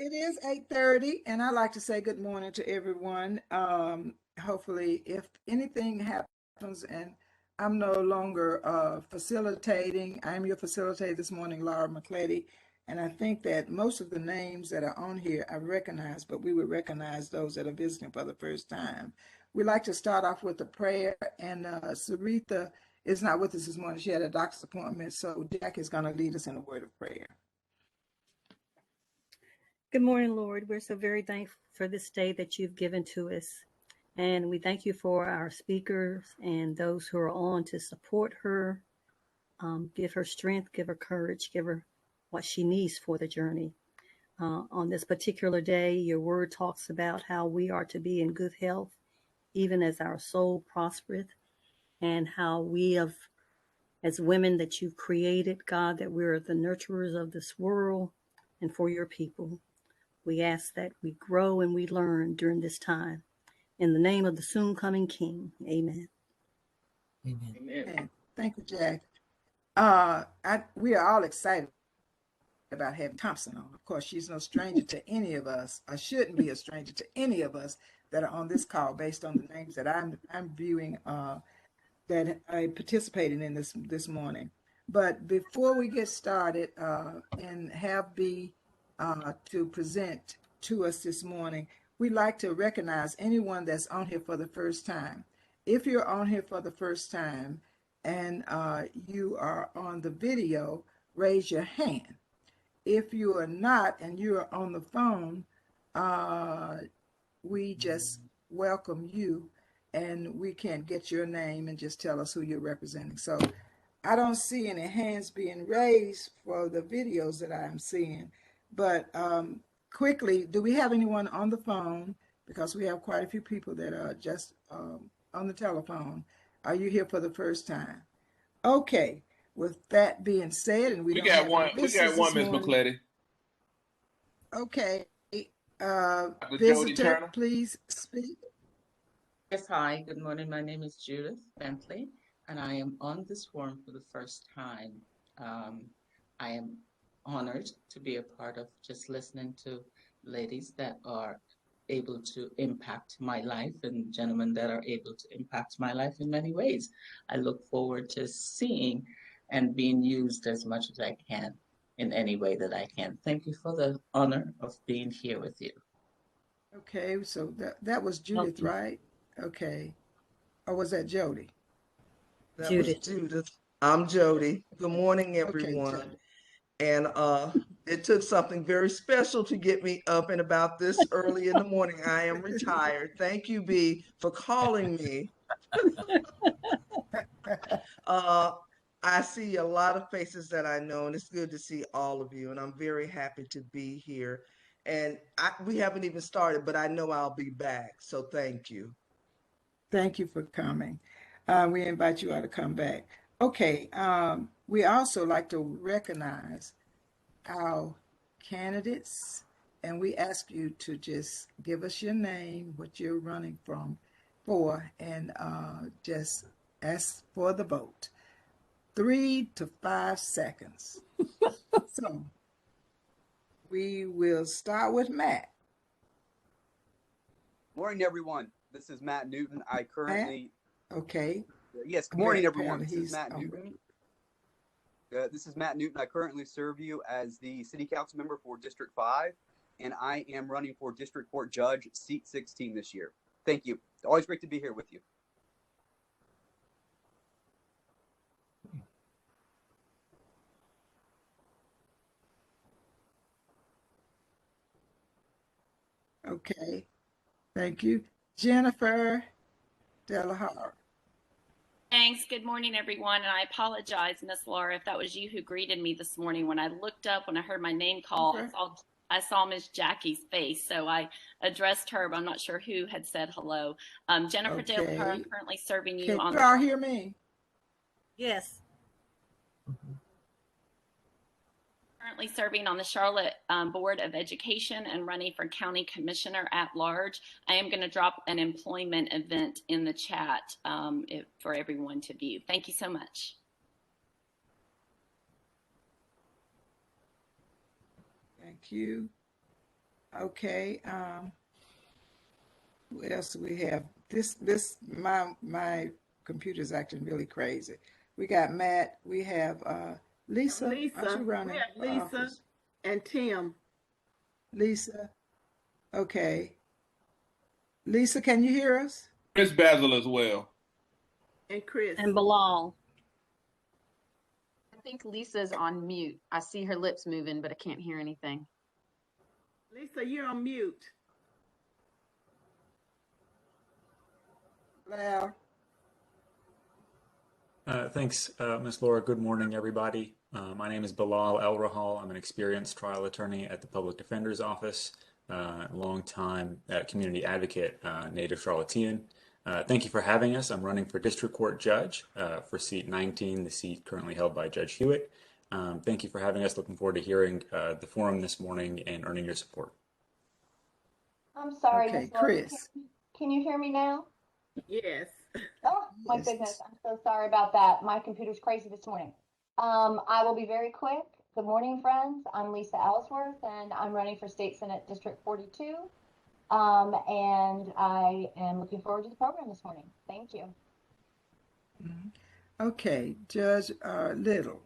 It is 8:30, and I'd like to say good morning to everyone. Hopefully, if anything happens and I'm no longer facilitating, I'm your facilitator this morning, Laura McClady, and I think that most of the names that are on here I recognize, but we would recognize those that are visiting for the first time. We'd like to start off with a prayer, and Saritha is not with us this morning. She had a doctor's appointment, so Jack is going to lead us in a word of prayer. Good morning, Lord. We're so very thankful for this day that you've given to us. And we thank you for our speakers and those who are on to support her, give her strength, give her courage, give her what she needs for the journey. On this particular day, your word talks about how we are to be in good health, even as our soul prospereth, and how we have, as women that you've created, God, that we're the nurturers of this world and for your people. We ask that we grow and we learn during this time. In the name of the soon coming King, amen. Amen. Amen. Thank you, Jack. We are all excited about having Thompson on. Of course, she's no stranger to any of us, or shouldn't be a stranger to any of us that are on this call based on the names that I'm viewing that I participated in this morning. But before we get started and have Bea to present to us this morning, we'd like to recognize anyone that's on here for the first time. If you're on here for the first time and you are on the video, raise your hand. If you are not and you are on the phone, we just welcome you, and we can't get your name and just tell us who you're representing. So I don't see any hands being raised for the videos that I'm seeing. But quickly, do we have anyone on the phone? Because we have quite a few people that are just on the telephone. Are you here for the first time? Okay. With that being said, and we got one, Miss McClady. Okay. Visitor, please speak. Yes, hi. Good morning. My name is Judith Bentley, and I am on this forum for the first time. I am honored to be a part of just listening to ladies that are able to impact my life and gentlemen that are able to impact my life in many ways. I look forward to seeing and being used as much as I can in any way that I can. Thank you for the honor of being here with you. Okay, so that was Judith, right? Okay. Or was that Jody? That was Judith. I'm Jody. Good morning, everyone. Okay, and it took something very special to get me up and about this early in the morning. I am retired. Thank you, Bea, for calling me. I see a lot of faces that I know, and it's good to see all of you, and I'm very happy to be here. And we haven't even started, but I know I'll be back, so thank you. Thank you for coming. We invite you all to come back. Okay, we also like to recognize our candidates, and we ask you to just give us your name, what you're running for, and just ask for the vote. 3 to 5 seconds. So we will start with Matt. Morning, everyone. This is Matt Newton. I currently... Okay. Yes, good morning, everyone. This is Matt Newton. This is Matt Newton. I currently serve you as the City Council member for District 5, and I am running for District Court Judge, Seat 16 this year. Thank you. Always great to be here with you. Okay. Thank you. Jennifer Delahar. Thanks. Good morning, everyone. And I apologize, Miss Laura, if that was you who greeted me this morning. When I looked up, when I heard my name called, I saw Miss Jackie's face. So I addressed her, but I'm not sure who had said hello. Jennifer Delahar, I'm currently serving you on. Can you all hear me? Yes. Currently serving on the Charlotte Board of Education and running for County Commissioner at Large. I am going to drop an employment event in the chat for everyone to view. Thank you so much. Thank you. Okay. What else do we have? My computer's acting really crazy. We got Matt. We have Lisa. Aren't you Lisa. We running have for Lisa office? and Tim Lisa. Okay. Lisa, can you hear us? Chris Basil as well. and Chris. And Bilal. I think Lisa's on mute. I see her lips moving, but I can't hear anything. Lisa, you're on mute. Bilal. Thanks, Ms. Laura. Good morning, everybody. My name is Bilal El-Rahal. I'm an experienced trial attorney at the Public Defender's Office, longtime community advocate, native Charlottean. Thank you for having us. I'm running for District Court Judge for seat 19, the seat currently held by Judge Hewitt. Thank you for having us. Looking forward to hearing the forum this morning and earning your support. I'm sorry, Okay, Ms. Laura. Chris. Can you hear me now? Yes. Oh, my Yes. goodness. I'm so sorry about that. My computer's crazy this morning. I will be very quick. Good morning, friends. I'm Lisa Ellsworth, and I'm running for State Senate District 42. And I am looking forward to the program this morning. Thank you. Okay, Judge Little.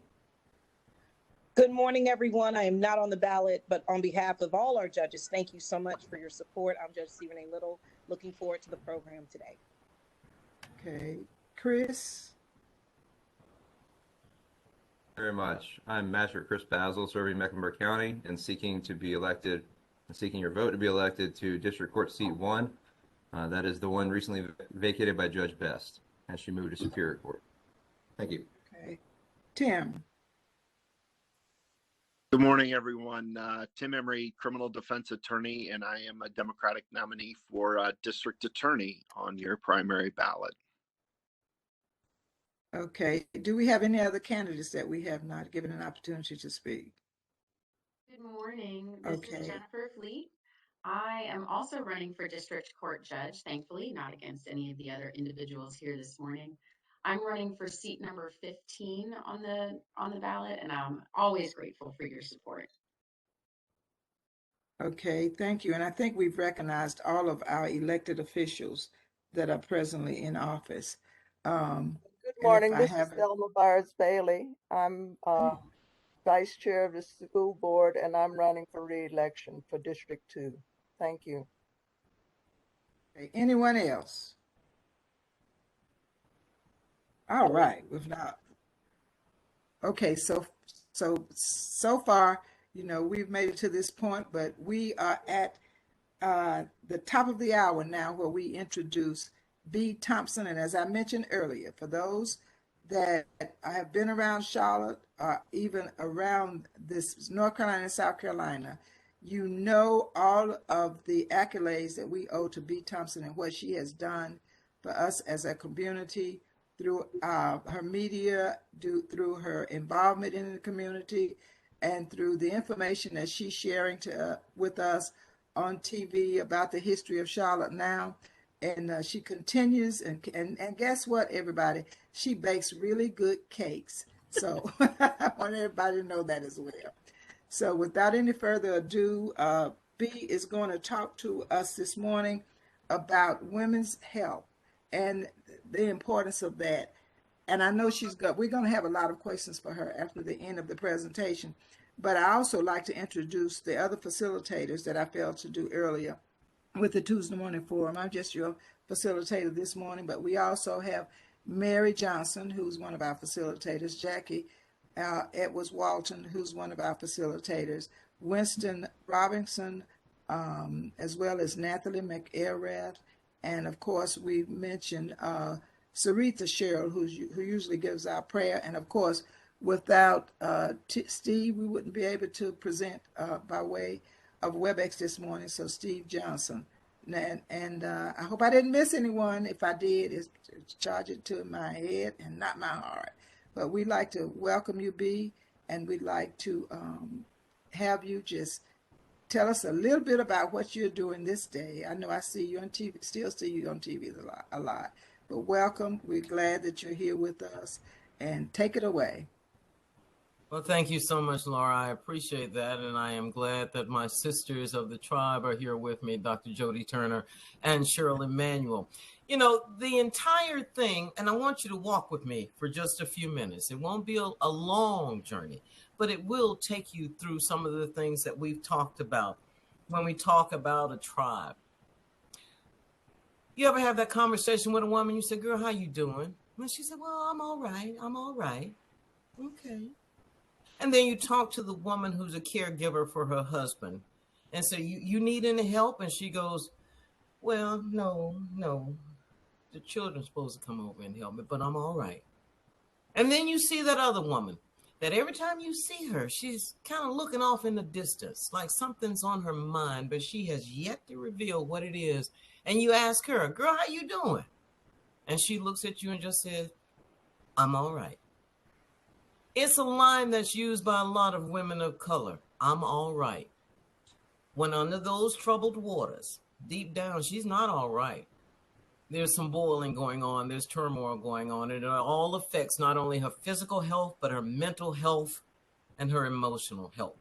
Good morning, everyone. I am not on the ballot, but on behalf of all our judges, thank you so much for your support. I'm Judge Stephen A. Little, looking forward to the program today. Okay, Chris. Very much. I'm Magistrate Chris Basil, serving Mecklenburg County and seeking your vote to be elected to District Court Seat 1. That is the one recently vacated by Judge Best as she moved to Superior Court. Thank you. Okay, Tim. Good morning, everyone. Tim Emery, criminal defense attorney, and I am a Democratic nominee for district attorney on your primary ballot. Okay, do we have any other candidates that we have not given an opportunity to speak? Good morning. This Okay. is Jennifer Fleet. I am also running for District Court Judge, thankfully, not against any of the other individuals here this morning. I'm running for seat number 15 on the ballot, and I'm always grateful for your support. Okay, thank you. And I think we've recognized all of our elected officials that are presently in office. Good morning. This is Thelma Byers Bailey. I'm Vice Chair of the School Board, and I'm running for re-election for District 2. Thank you. Okay, anyone else? All right, we've not. Okay, so far, we've made it to this point, but we are at the top of the hour now where we introduce Bea Thompson. And as I mentioned earlier, for those that have been around Charlotte, even around this North Carolina and South Carolina, you know all of the accolades that we owe to Bea Thompson and what she has done for us as a community through her media, through her involvement in the community, and through the information that she's sharing with us on TV about the history of Charlotte now. And she continues, and guess what, everybody? She bakes really good cakes. So I want everybody to know that as well. So without any further ado, Bea is going to talk to us this morning about women's health and the importance of that. And I know we're going to have a lot of questions for her after the end of the presentation. But I also like to introduce the other facilitators that I failed to do earlier with the Tuesday Morning Forum. I'm just your facilitator this morning, but we also have Mary Johnson, who's one of our facilitators, Jackie Edwards Walton, who's one of our facilitators, Winston Robinson, as well as Nathalie McElrath, and of course we mentioned Sarita Cheryl, who usually gives our prayer, and of course without Steve, we wouldn't be able to present by way of WebEx this morning. So Steve Johnson, and I hope I didn't miss anyone. If I did, charge it to my head and not my heart. But we'd like to welcome you, Bea, and we'd like to have you just tell us a little bit about what you're doing this day. I know I see you on TV, still see you on TV a lot. But welcome. We're glad that you're here with us, and take it away. Well, thank you so much, Laura. I appreciate that. And I am glad that my sisters of the tribe are here with me, Dr. Jody Turner and Cheryl Emmanuel. You know, the entire thing, and I want you to walk with me for just a few minutes. It won't be a long journey, but it will take you through some of the things that we've talked about when we talk about a tribe. You ever have that conversation with a woman? You say, girl, how you doing? And she said, well, I'm all right. I'm all right. Okay. And then you talk to the woman who's a caregiver for her husband. And so you need any help? And she goes, well, no. The children's supposed to come over and help me, but I'm all right. And then you see that other woman that every time you see her, she's kind of looking off in the distance, like something's on her mind, but she has yet to reveal what it is. And you ask her, girl, how you doing? And she looks at you and just says, I'm all right. It's a line that's used by a lot of women of color. I'm all right. When under those troubled waters, deep down, she's not all right. There's some boiling going on. There's turmoil going on. And it all affects not only her physical health, but her mental health and her emotional health.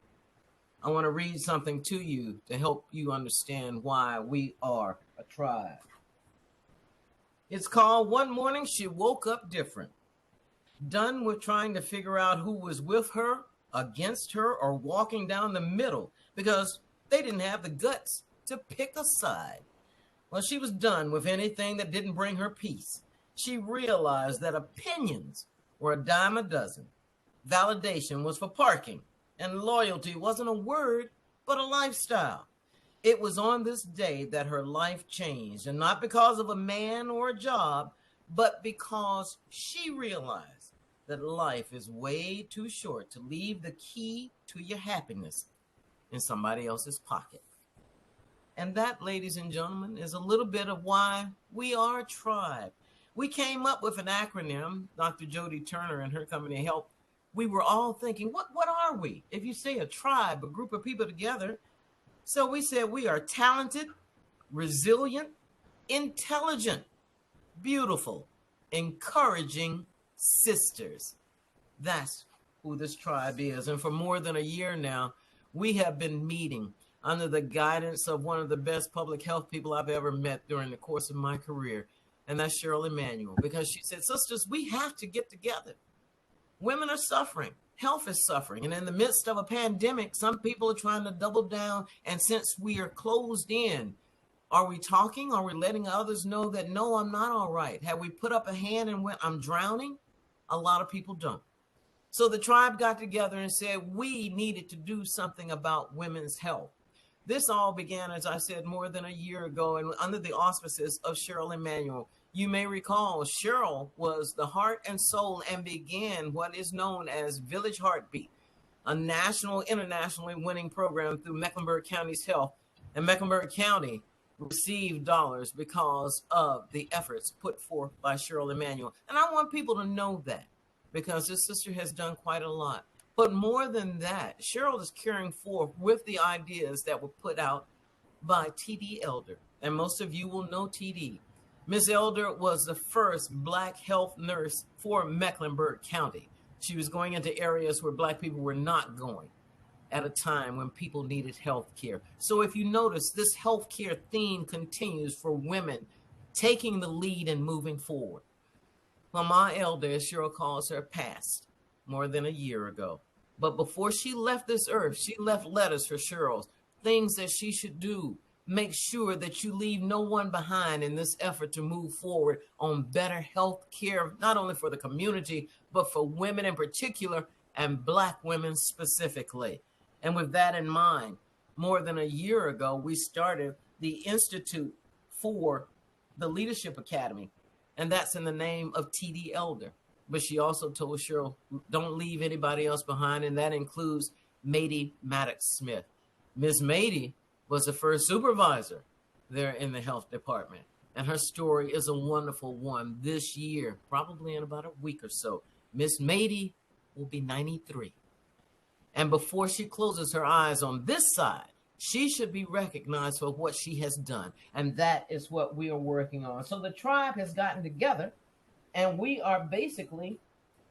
I want to read something to you to help you understand why we are a tribe. It's called One Morning She Woke Up Different. Done with trying to figure out who was with her, against her, or walking down the middle because they didn't have the guts to pick a side. Well, she was done with anything that didn't bring her peace. She realized that opinions were a dime a dozen. Validation was for parking, and loyalty wasn't a word, but a lifestyle. It was on this day that her life changed, and not because of a man or a job, but because she realized that life is way too short to leave the key to your happiness in somebody else's pocket. And that, ladies and gentlemen, is a little bit of why we are a tribe. We came up with an acronym, Dr. Jody Turner and her company helped. We were all thinking, what are we? If you say a tribe, a group of people together. So we said we are talented, resilient, intelligent, beautiful, encouraging sisters. That's who this tribe is. And for more than a year now, we have been meeting under the guidance of one of the best public health people I've ever met during the course of my career. And that's Cheryl Emmanuel, because she said, sisters, we have to get together. Women are suffering. Health is suffering. And in the midst of a pandemic, some people are trying to double down. And since we are closed in, are we talking? Are we letting others know that, no, I'm not all right? Have we put up a hand and went, I'm drowning? A lot of people don't. So the tribe got together and said we needed to do something about women's health. This all began, as I said, more than a year ago, and under the auspices of Cheryl Emmanuel. You may recall Cheryl was the heart and soul and began what is known as Village Heartbeat, a national, internationally winning program through Mecklenburg County's health. And Mecklenburg County received dollars because of the efforts put forth by Cheryl Emmanuel. And I want people to know that, because this sister has done quite a lot. But more than that, Cheryl is carrying forth with the ideas that were put out by T.D. Elder. And most of you will know T.D. Ms. Elder was the first Black health nurse for Mecklenburg County. She was going into areas where Black people were not going at a time when people needed health care. So if you notice, this health care theme continues for women taking the lead and moving forward. Well, my elder, as Cheryl calls her, passed more than a year ago. But before she left this earth, she left letters for Cheryl, things that she should do. Make sure that you leave no one behind in this effort to move forward on better health care, not only for the community, but for women in particular and Black women specifically. And with that in mind, more than a year ago, we started the Institute for the Leadership Academy. And that's in the name of T.D. Elder. But she also told Cheryl, don't leave anybody else behind. And that includes Mady Maddox Smith. Ms. Mady was the first supervisor there in the health department. And her story is a wonderful one. This year, probably in about a week or so, Ms. Mady will be 93. And before she closes her eyes on this side, she should be recognized for what she has done. And that is what we are working on. So the tribe has gotten together, and we are basically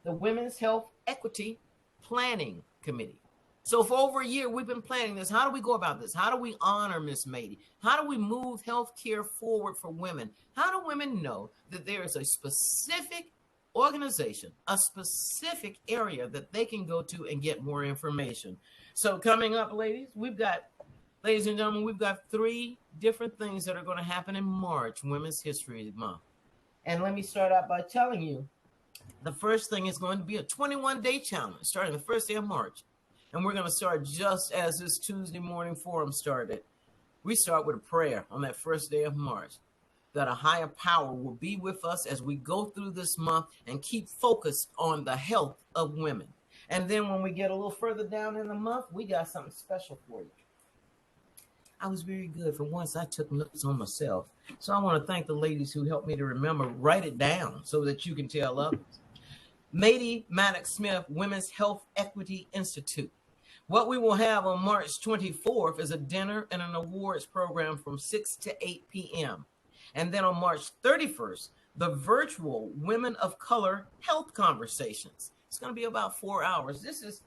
the Women's Health Equity Planning Committee. So for over a year, we've been planning this. How do we go about this? How do we honor Miss Mady? How do we move healthcare forward for women? How do women know that there is a specific organization, a specific area that they can go to and get more information? So coming up, ladies and gentlemen, we've got 3 different things that are going to happen in March, Women's History Month. And let me start out by telling you, the first thing is going to be a 21-day challenge starting the first day of March. And we're going to start just as this Tuesday morning forum started. We start with a prayer on that first day of March, that a higher power will be with us as we go through this month and keep focused on the health of women. And then when we get a little further down in the month, we got something special for you. I was very good. For once, I took notes on myself. So I want to thank the ladies who helped me to remember, write it down so that you can tell others. Mady Maddox Smith Women's Health Equity Institute. What we will have on March 24th is a dinner and an awards program from 6 to 8 p.m. And then on March 31st, the virtual Women of Color Health Conversations. It's going to be about 4 hours. This is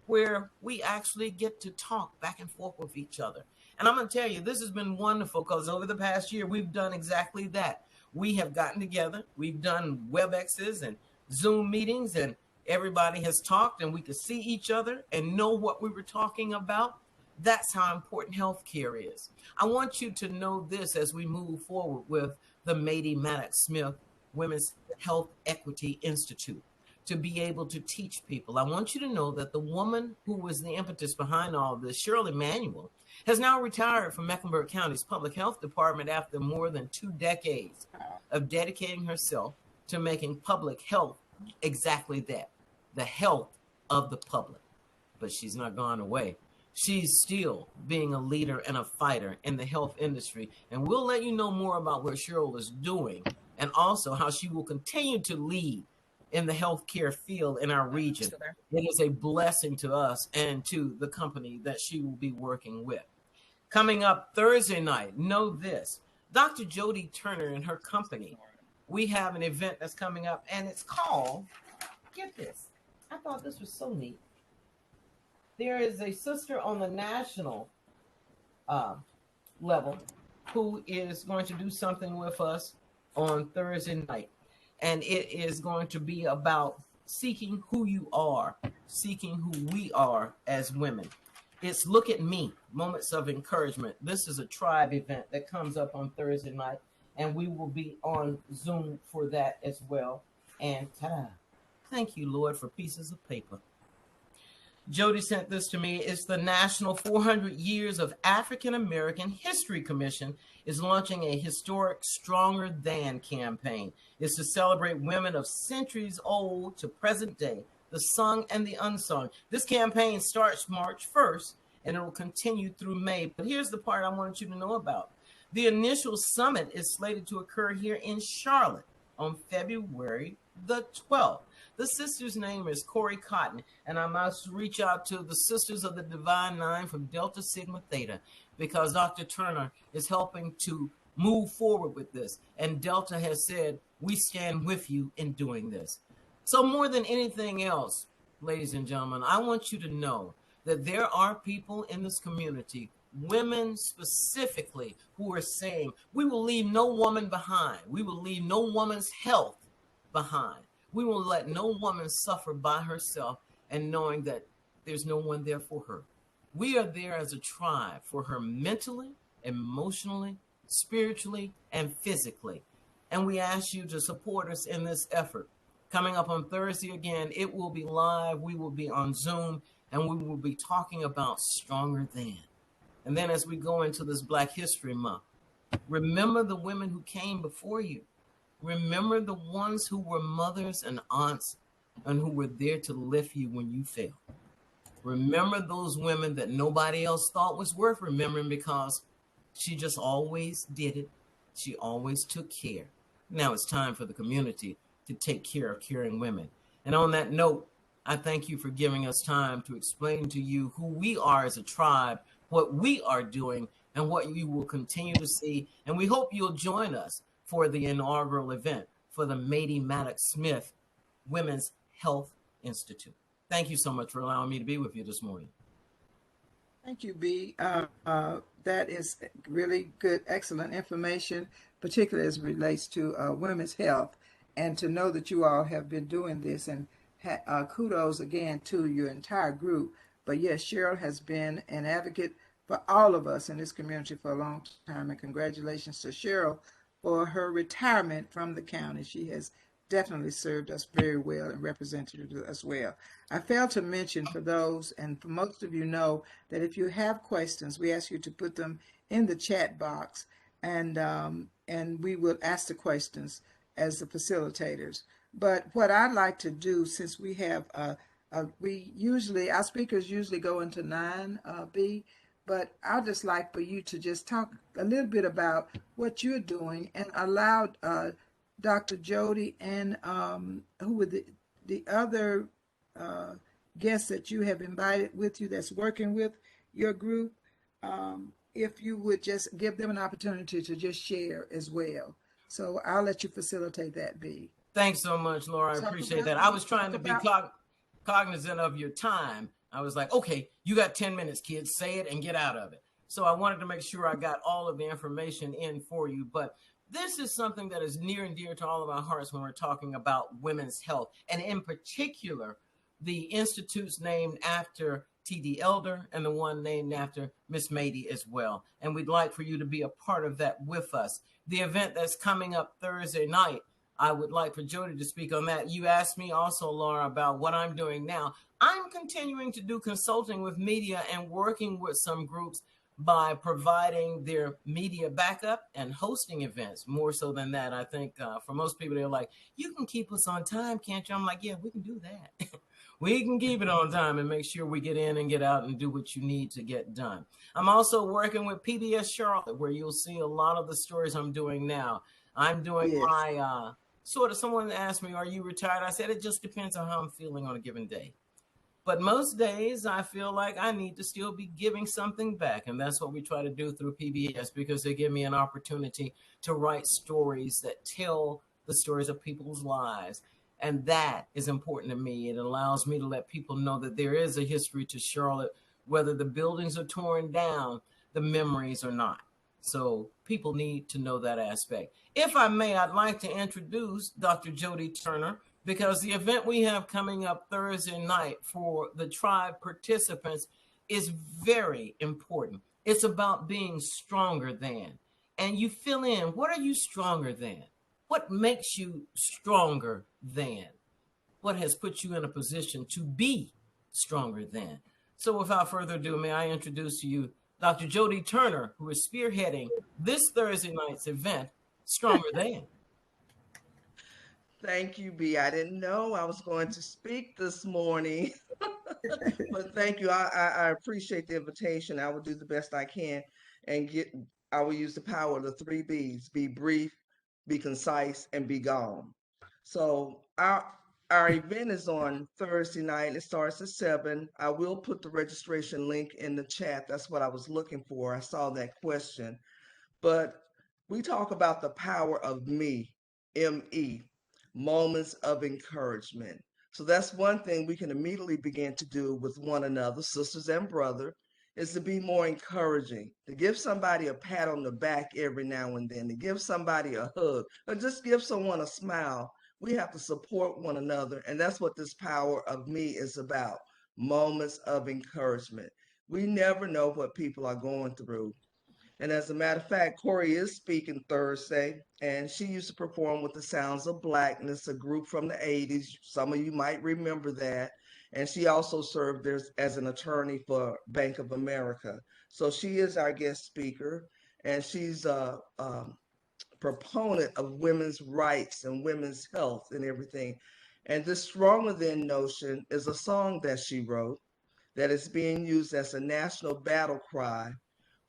where we actually get to talk back and forth with each other. And I'm going to tell you, this has been wonderful because over the past year, we've done exactly that. We have gotten together. We've done WebExes and Zoom meetings, and everybody has talked, and we could see each other and know what we were talking about. That's how important healthcare is. I want you to know this as we move forward with the Mady Maddox Smith Women's Health Equity Institute, to be able to teach people. I want you to know that the woman who was the impetus behind all of this, Cheryl Emmanuel, has now retired from Mecklenburg County's Public Health Department after more than 2 decades of dedicating herself to making public health exactly that, the health of the public. But she's not gone away. She's still being a leader and a fighter in the health industry. And we'll let you know more about what Cheryl is doing and also how she will continue to lead in the healthcare field in our region. It is a blessing to us and to the company that she will be working with. Coming up Thursday night, know this, Dr. Jody Turner and her company, we have an event that's coming up, and it's called, get this, I thought this was so neat. There is a sister on the national level who is going to do something with us on Thursday night. And it is going to be about seeking who you are, seeking who we are as women. It's Look at Me, Moments of Encouragement. This is a tribe event that comes up on Thursday night, and we will be on Zoom for that as well. And ta-da! Thank you, Lord, for pieces of paper. Jody sent this to me. It's the National 400 Years of African American History Commission is launching a historic Stronger Than campaign. It's to celebrate women of centuries old to present day, the sung and the unsung. This campaign starts March 1st, and it will continue through May. But here's the part I wanted you to know about. The initial summit is slated to occur here in Charlotte on February the 12th. The sister's name is Corey Cotton, and I must reach out to the Sisters of the Divine Nine from Delta Sigma Theta, because Dr. Turner is helping to move forward with this. And Delta has said, we stand with you in doing this. So more than anything else, ladies and gentlemen, I want you to know that there are people in this community, women specifically, who are saying, we will leave no woman behind. We will leave no woman's health behind. We will let no woman suffer by herself, and knowing that there's no one there for her. We are there as a tribe for her mentally, emotionally, spiritually, and physically. And we ask you to support us in this effort. Coming up on Thursday again, it will be live. We will be on Zoom, and we will be talking about Stronger Than. And then as we go into this Black History Month, remember the women who came before you. Remember the ones who were mothers and aunts and who were there to lift you when you fell. Remember those women that nobody else thought was worth remembering because she just always did it. She always took care. Now it's time for the community to take care of caring women. And on that note, I thank you for giving us time to explain to you who we are as a tribe, what we are doing, and what you will continue to see. And we hope you'll join us for the inaugural event for the Mady Maddox Smith Women's Health Institute. Thank you so much for allowing me to be with you this morning. Thank you, B. That is really good, excellent information, particularly as it relates to women's health, and to know that you all have been doing this. And kudos again to your entire group. But yes, Cheryl has been an advocate for all of us in this community for a long time, and congratulations to Cheryl for her retirement from the county. She has definitely served us very well and represented us well. I failed to mention for those, and for most of you know, that if you have questions, we ask you to put them in the chat box, and we will ask the questions as the facilitators. But what I'd like to do, since we have our speakers usually go into 9B, but I'd just like for you to just talk a little bit about what you're doing, and allow Dr. Jody and who were the other guests that you have invited with you that's working with your group, if you would just give them an opportunity to just share as well. So I'll let you facilitate that, B. Thanks so much, Laura. I appreciate that. I was trying to be cognizant of your time. I was like, okay, you got 10 minutes, kids. Say it and get out of it. So I wanted to make sure I got all of the information in for you. But this is something that is near and dear to all of our hearts when we're talking about women's health, and in particular, the institutes named after T.D. Elder and the one named after Miss Mady as well. And we'd like for you to be a part of that with us. The event that's coming up Thursday night, I would like for Jody to speak on that. You asked me also, Laura, about what I'm doing now. I'm continuing to do consulting with media and working with some groups by providing their media backup and hosting events. More so than that, I think for most people, they're like, you can keep us on time, can't you? I'm like, yeah, we can do that. We can keep it on time and make sure we get in and get out and do what you need to get done. I'm also working with PBS Charlotte, where you'll see a lot of the stories I'm doing now. I'm doing my someone asked me, are you retired? I said, it just depends on how I'm feeling on a given day. But most days I feel like I need to still be giving something back. And that's what we try to do through PBS, because they give me an opportunity to write stories that tell the stories of people's lives. And that is important to me. It allows me to let people know that there is a history to Charlotte, whether the buildings are torn down, the memories are not. So people need to know that aspect. If I may, I'd like to introduce Dr. Jody Turner, because the event we have coming up Thursday night for the tribe participants is very important. It's about being stronger than. And you fill in, what are you stronger than? What makes you stronger than? What has put you in a position to be stronger than? So without further ado, may I introduce to you Dr. Jody Turner, who is spearheading this Thursday night's event, Stronger Than. Thank you, B. I didn't know I was going to speak this morning, but thank you. I appreciate the invitation. I will do the best I can, and I will use the power of the 3 B's: be brief, be concise, and be gone. So our event is on Thursday night. It starts at 7. I will put the registration link in the chat. That's what I was looking for. I saw that question. But we talk about the power of me, M-E, moments of encouragement. So that's one thing we can immediately begin to do with one another, sisters and brother, is to be more encouraging, to give somebody a pat on the back every now and then, to give somebody a hug, or just give someone a smile. We have to support one another, and that's what this power of me is about, moments of encouragement. We never know what people are going through. And as a matter of fact, Corey is speaking Thursday, and she used to perform with the Sounds of Blackness, a group from the 80s. Some of you might remember that. And she also served as an attorney for Bank of America. So she is our guest speaker, and she's a proponent of women's rights and women's health and everything. And this Stronger Than notion is a song that she wrote that is being used as a national battle cry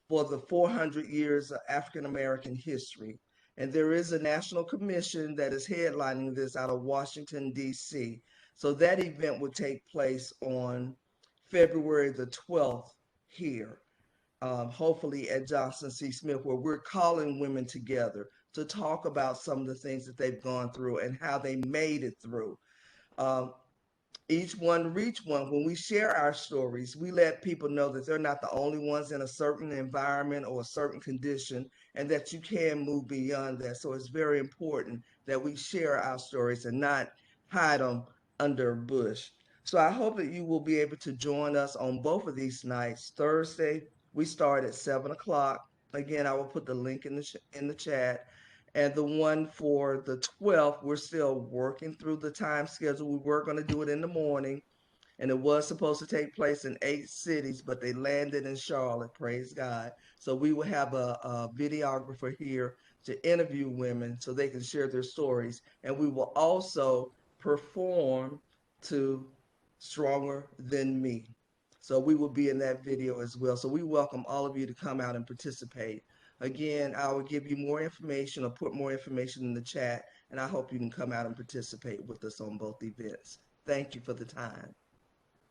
for the 400 years of African American history. And there is a national commission that is headlining this out of Washington, D.C. So that event will take place on February the 12th here, hopefully at Johnson C. Smith, where we're calling women together to talk about some of the things that they've gone through and how they made it through. each one reach one. When we share our stories, we let people know that they're not the only ones in a certain environment or a certain condition, and that you can move beyond that. So it's very important that we share our stories and not hide them under a bush. So I hope that you will be able to join us on both of these nights. Thursday, we start at 7 o'clock. Again, I will put the link in the chat. And the one for the 12th, we're still working through the time schedule. We were going to do it in the morning, and it was supposed to take place in 8 cities, but they landed in Charlotte, praise God. So we will have a videographer here to interview women so they can share their stories. And we will also perform to Stronger Than Me. So we will be in that video as well. So we welcome all of you to come out and participate. Again, I will give you more information or put more information in the chat, and I hope you can come out and participate with us on both events. Thank you for the time.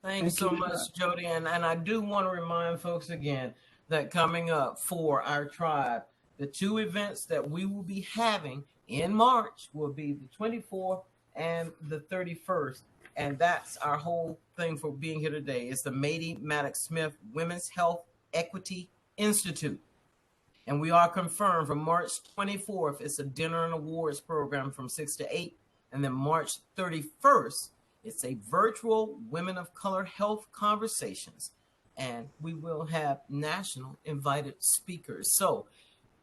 Thanks so much, Jody. And I do want to remind folks again that coming up for our tribe, the 2 events that we will be having in March will be the 24th and the 31st. And that's our whole thing for being here today. It's the Mady Maddox Smith Women's Health Equity Institute. And we are confirmed for March 24th. It's a dinner and awards program from 6 to 8. And then March 31st, it's a virtual Women of Color Health Conversations. And we will have national invited speakers. So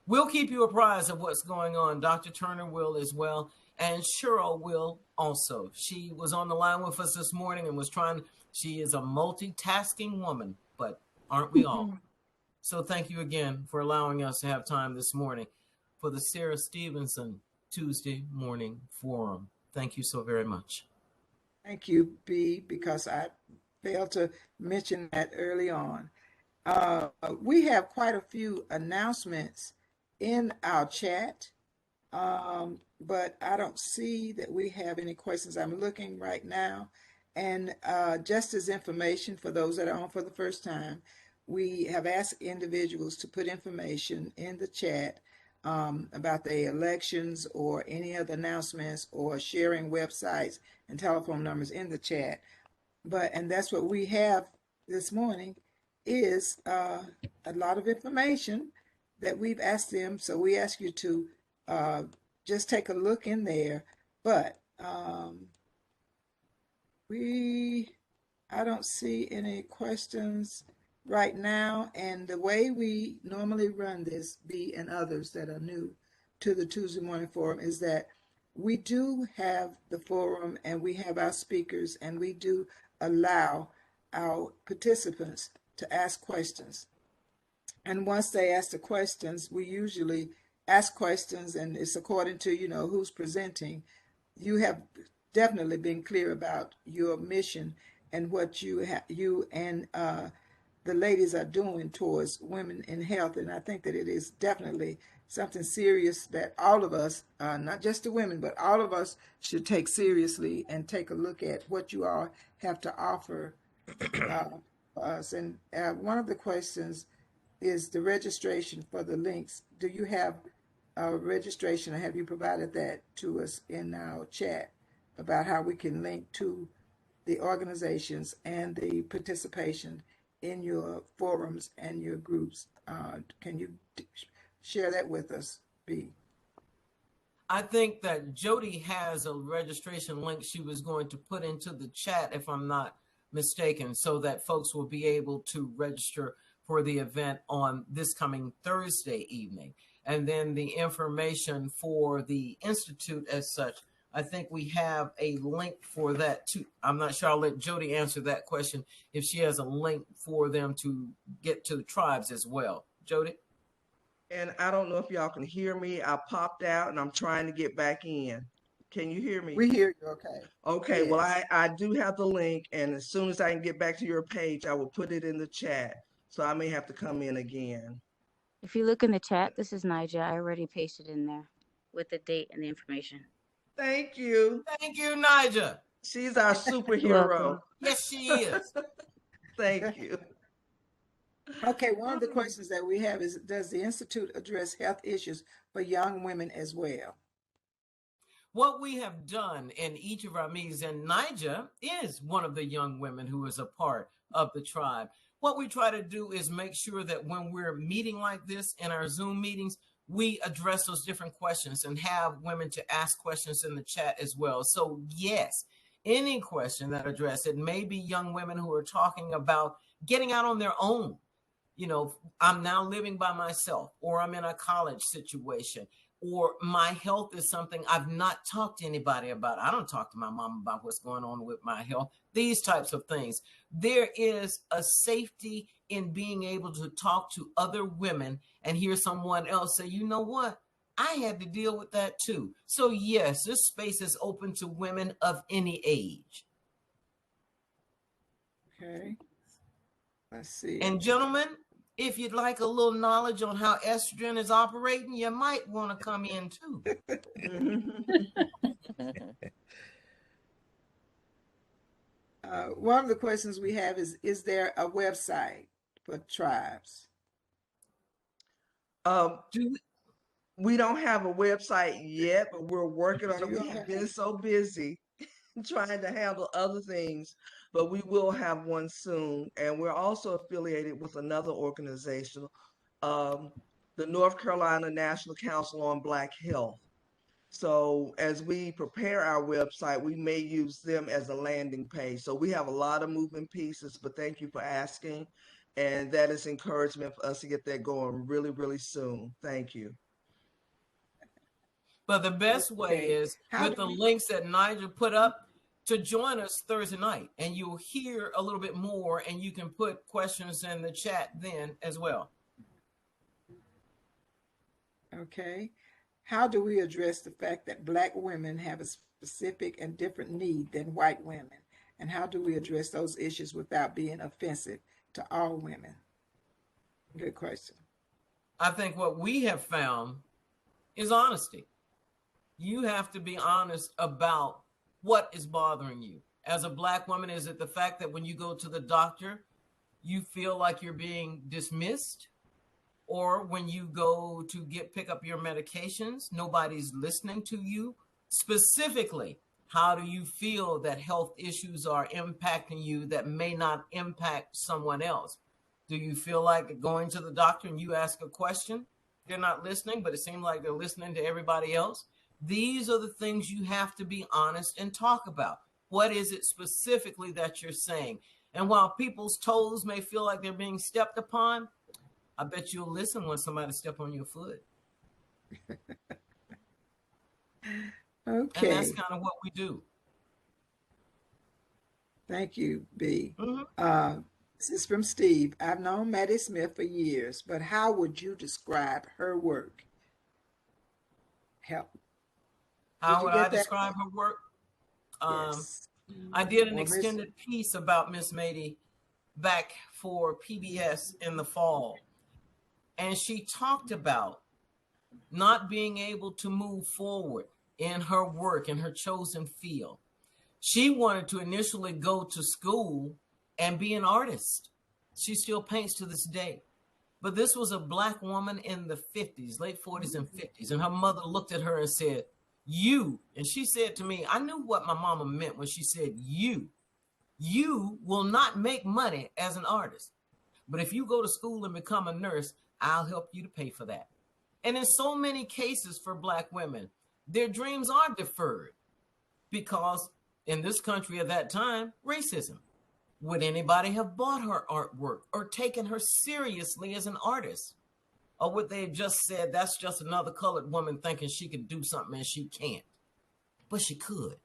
we'll keep you apprised of what's going on. Dr. Turner will as well. And Cheryl will also. She was on the line with us this morning and was she is a multitasking woman, but aren't we all? So thank you again for allowing us to have time this morning for the Sarah Stevenson Tuesday Morning Forum. Thank you so very much. Thank you, B, because I failed to mention that early on. We have quite a few announcements in our chat, but I don't see that we have any questions. I'm looking right now. And just as information for those that are on for the first time, we have asked individuals to put information in the chat about the elections or any other announcements or sharing websites and telephone numbers in the chat. And that's what we have this morning is a lot of information that we've asked them. So we ask you to just take a look in there. But I don't see any questions right now. And the way we normally run this, B and others that are new to the Tuesday Morning Forum, is that we do have the forum and we have our speakers and we do allow our participants to ask questions. And once they ask the questions, we usually ask questions, and it's according to, who's presenting. You have definitely been clear about your mission and what you and the ladies are doing towards women in health. And I think that it is definitely something serious that all of us, not just the women, but all of us should take seriously and take a look at what you all have to offer us. And one of the questions is the registration for the links. Do you have a registration, or have you provided that to us in our chat about how we can link to the organizations and the participation in your forums and your groups? Can you share that with us, B? I think that Jody has a registration link she was going to put into the chat, if I'm not mistaken, so that folks will be able to register for the event on this coming Thursday evening. And then the information for the Institute as such, I think we have a link for that too. I'm not sure. I'll let Jody answer that question if she has a link for them to get to the tribes as well. Jody? And I don't know if y'all can hear me. I popped out and I'm trying to get back in. Can you hear me? We hear you okay. Okay, yes. Well, I do have the link, and as soon as I can get back to your page, I will put it in the chat. So I may have to come in again. If you look in the chat, this is Nigel. I already pasted in there with the date and the information. Thank you. Thank you, Nigel. She's our superhero. Yes, she is. Thank you. Okay, one of the questions that we have is, does the Institute address health issues for young women as well? what we have done in each of our meetings, and Nija is one of the young women who is a part of the tribe. What we try to do is make sure that when we're meeting like this in our Zoom meetings, we address those different questions and have women to ask questions in the chat as well. So yes, any question that address it, may be young women who are talking about getting out on their own. You know, I'm now living by myself, or I'm in a college situation, or my health is something I've not talked to anybody about. I don't talk to my mom about what's going on with my health, these types of things. There is a safety in being able to talk to other women and hear someone else say, you know what? I had to deal with that too. So yes, this space is open to women of any age. Okay. Let's see. And gentlemen, if you'd like a little knowledge on how estrogen is operating, you might want to come in too. One of the questions we have is there a website for tribes? We don't have a website yet, but we're working on it. We have been so busy trying to handle other things, but we will have one soon. And we're also affiliated with another organization, the North Carolina National Council on Black Health. So as we prepare our website, we may use them as a landing page. So we have a lot of moving pieces, but thank you for asking. And that is encouragement for us to get that going really, really soon. Thank you. But the best way is with the links that Nigel put up to join us Thursday night, and you'll hear a little bit more, and you can put questions in the chat then as well. Okay. How do we address the fact that Black women have a specific and different need than white women? And how do we address those issues without being offensive to all women? Good question. I think what we have found is honesty. You have to be honest about what is bothering you. As a Black woman, is it the fact that when you go to the doctor, you feel like you're being dismissed? Or when you go to pick up your medications, nobody's listening to you? Specifically, how do you feel that health issues are impacting you that may not impact someone else? Do you feel like going to the doctor and you ask a question, they're not listening, but it seems like they're listening to everybody else? These are the things you have to be honest and talk about. What is it specifically that you're saying? And while people's toes may feel like they're being stepped upon, I bet you'll listen when somebody step on your foot. Okay. And that's kind of what we do. Thank you, B. This is from Steve. I've known Maddie Smith for years, but how would you describe her work? Help. How would I describe her work? Yes. I did an extended piece about Miss Mady back for PBS in the fall. And she talked about not being able to move forward in her work, in her chosen field. She wanted to initially go to school and be an artist. She still paints to this day. But this was a Black woman in the 50s, late 40s and 50s. And her mother looked at her and said, you, and she said to me, I knew what my mama meant when she said, you will not make money as an artist. But if you go to school and become a nurse, I'll help you to pay for that. And in so many cases for Black women, their dreams are deferred because in this country at that time, racism. Would anybody have bought her artwork or taken her seriously as an artist? Or would they have just said, that's just another colored woman thinking she could do something and she can't? But she could.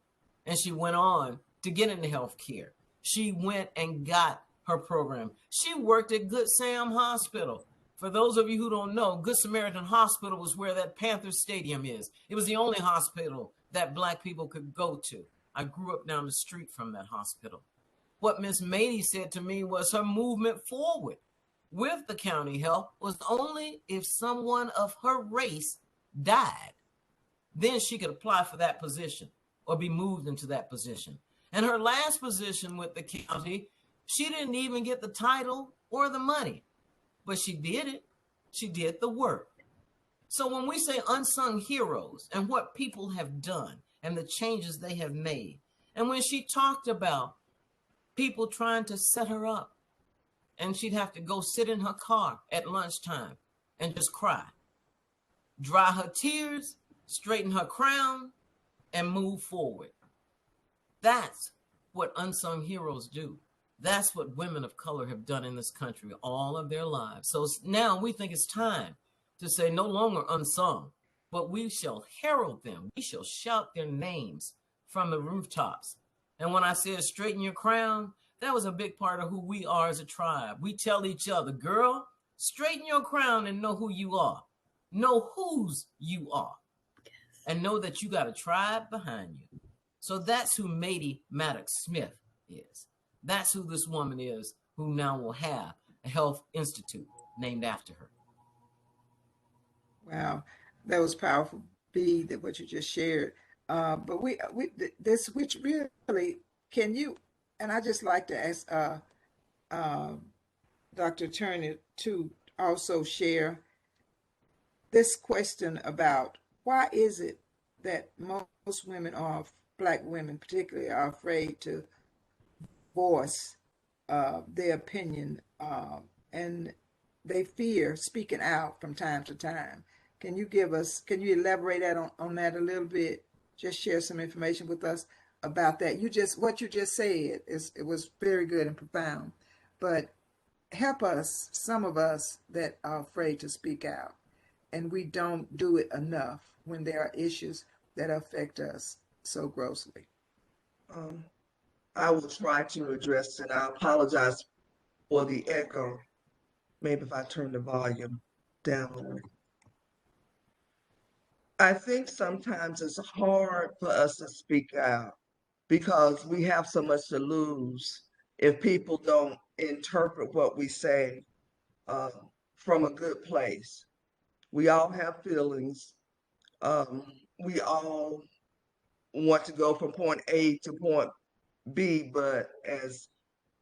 And she went on to get into healthcare. She went and got her program. She worked at Good Sam Hospital. For those of you who don't know, Good Samaritan Hospital was where that Panther Stadium is. It was the only hospital that Black people could go to. I grew up down the street from that hospital. What Miss Mady said to me was her movement forward with the county health was only if someone of her race died. Then she could apply for that position or be moved into that position. And her last position with the county, she didn't even get the title or the money, but she did it. She did the work. So when we say unsung heroes and what people have done, and the changes they have made. And when she talked about people trying to set her up, and she'd have to go sit in her car at lunchtime and just cry, dry her tears, straighten her crown, and move forward. That's what unsung heroes do. That's what women of color have done in this country all of their lives. So now we think it's time to say no longer unsung, but we shall herald them. We shall shout their names from the rooftops. And when I said straighten your crown, that was a big part of who we are as a tribe. We tell each other, girl, straighten your crown and know who you are. Know whose you are. And know that you got a tribe behind you. So that's who Mady Maddox Smith is. That's who this woman is, who now will have a health institute named after her. Wow, that was powerful, Bea, that what you just shared. But this, which really, can you, and I just like to ask Dr. Turner to also share this question about why is it that most women are, Black women particularly, are afraid to voice their opinion, and they fear speaking out from time to time. Can you elaborate on that a little bit? Just share some information with us about that. What you just said it was very good and profound, but help us, some of us that are afraid to speak out, and we don't do it enough when there are issues that affect us so grossly. I will try to address it. I apologize for the echo. Maybe if I turn the volume down a little. I think sometimes it's hard for us to speak out because we have so much to lose if people don't interpret what we say from a good place. We all have feelings. We all want to go from point A to point B, but as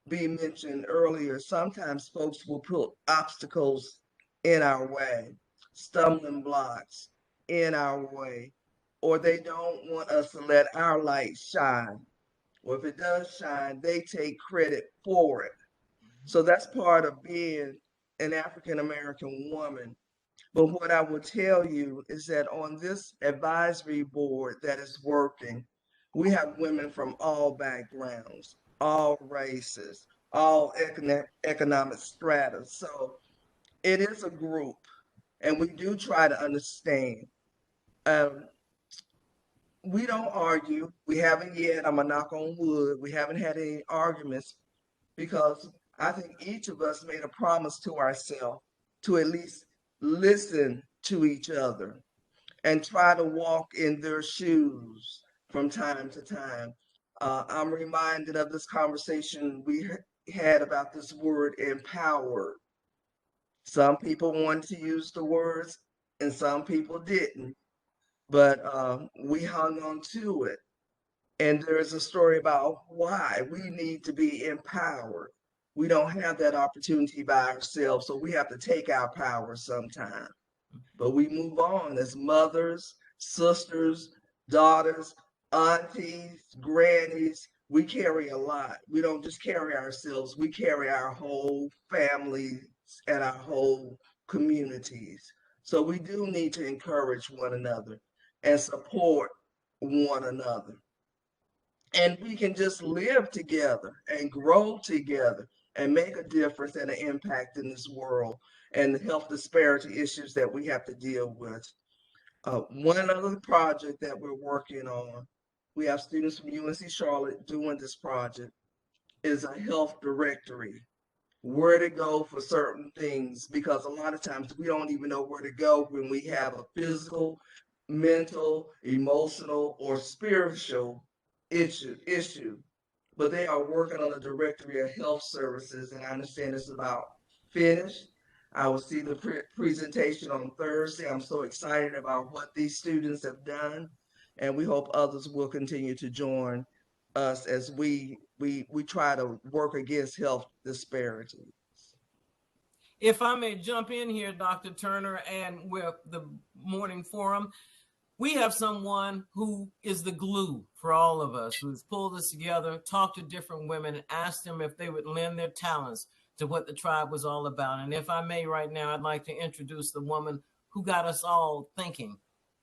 Bea mentioned earlier, sometimes folks will put obstacles in our way, stumbling blocks in our way, or they don't want us to let our light shine. Or if it does shine, they take credit for it. So that's part of being an African American woman. But what I will tell you is that on this advisory board that is working, we have women from all backgrounds, all races, all economic strata. So it is a group, and we do try to understand. We don't argue. We haven't yet. I'm going to knock on wood. We haven't had any arguments because I think each of us made a promise to ourselves to at least listen to each other and try to walk in their shoes from time to time. I'm reminded of this conversation we had about this word empowered. Some people wanted to use the words and some people didn't, but we hung on to it. And there's a story about why we need to be empowered. We don't have that opportunity by ourselves, so we have to take our power sometime. But we move on as mothers, sisters, daughters, aunties, grannies. We carry a lot. We don't just carry ourselves, we carry our whole families and our whole communities. So we do need to encourage one another and support one another. And we can just live together and grow together and make a difference and an impact in this world and the health disparity issues that we have to deal with. One other project that we're working on, we have students from UNC Charlotte doing this project, is a health directory, where to go for certain things, because a lot of times we don't even know where to go when we have a physical, mental, emotional, or spiritual issue. But they are working on a directory of health services, and I understand it's about finished. I will see the presentation on Thursday. I'm so excited about what these students have done, and we hope others will continue to join us as we try to work against health disparities. If I may jump in here, Dr. Turner, and with the morning forum, we have someone who is the glue for all of us, who's pulled us together, talked to different women, and asked them if they would lend their talents to what the tribe was all about. And if I may right now, I'd like to introduce the woman who got us all thinking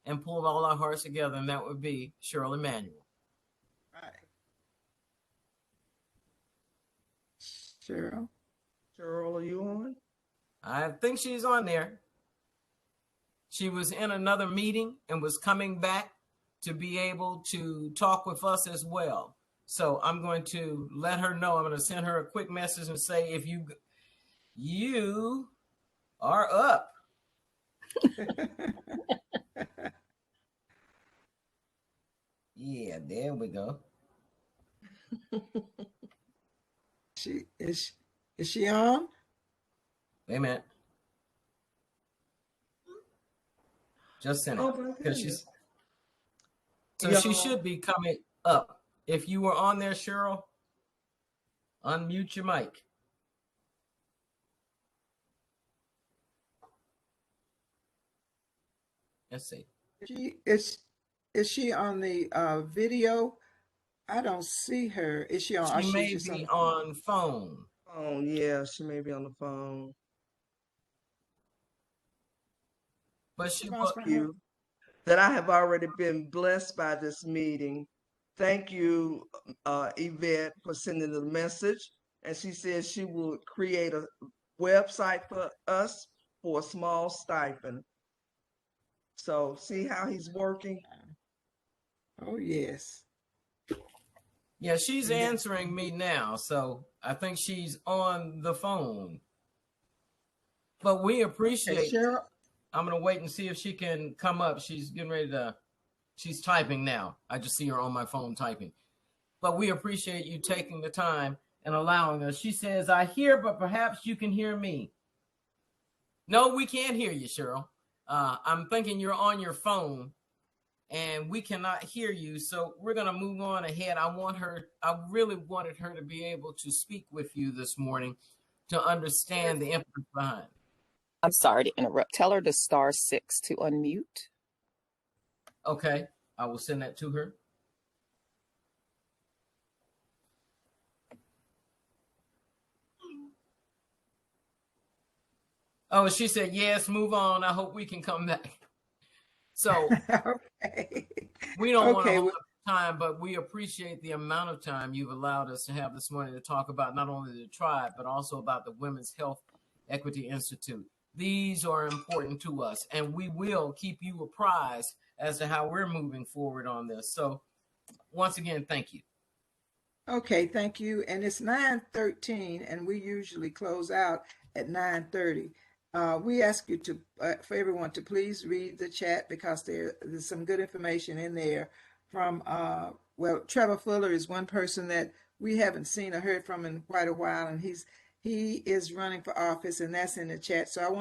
and pulled all our hearts together, and that would be Cheryl Emmanuel. Right. Cheryl, are you on? I think she's on there. She was in another meeting and was coming back to be able to talk with us as well. So I'm going to let her know. I'm going to send her a quick message and say, if you are up. Yeah, there we go. Is she on? Wait a minute. Just send it. Because she should be coming up. If you were on there, Cheryl, unmute your mic. Let's see. Is she on the video? I don't see her. Is she on? She may be on phone. Oh, yeah, she may be on the phone. But she Thank you that I have already been blessed by this meeting. Thank you, Yvette, for sending the message. And she says she will create a website for us for a small stipend. So see how he's working? Oh, yes. Yeah, she's answering me now. So I think she's on the phone. But we appreciate Cheryl. I'm going to wait and see if she can come up. She's getting ready to, she's typing now. I just see her on my phone typing. But we appreciate you taking the time and allowing us. She says, I hear, but perhaps you can hear me. No, we can't hear you, Cheryl. I'm thinking you're on your phone and we cannot hear you. So we're going to move on ahead. I really wanted her to be able to speak with you this morning to understand the impetus behind. I'm sorry to interrupt. Tell her to *6 to unmute. Okay, I will send that to her. Oh, she said, yes, move on. I hope we can come back. So okay. We don't want to hold up time, but we appreciate the amount of time you've allowed us to have this morning to talk about not only the tribe, but also about the Women's Health Equity Institute. These are important to us, and we will keep you apprised as to how we're moving forward on this. So once again, thank you. Okay, thank you. And it's 9:13, and we usually close out at 9:30. We ask you to, for everyone to please read the chat because there's some good information in there from, Trevor Fuller is one person that we haven't seen or heard from in quite a while, and he is running for office, and that's in the chat. So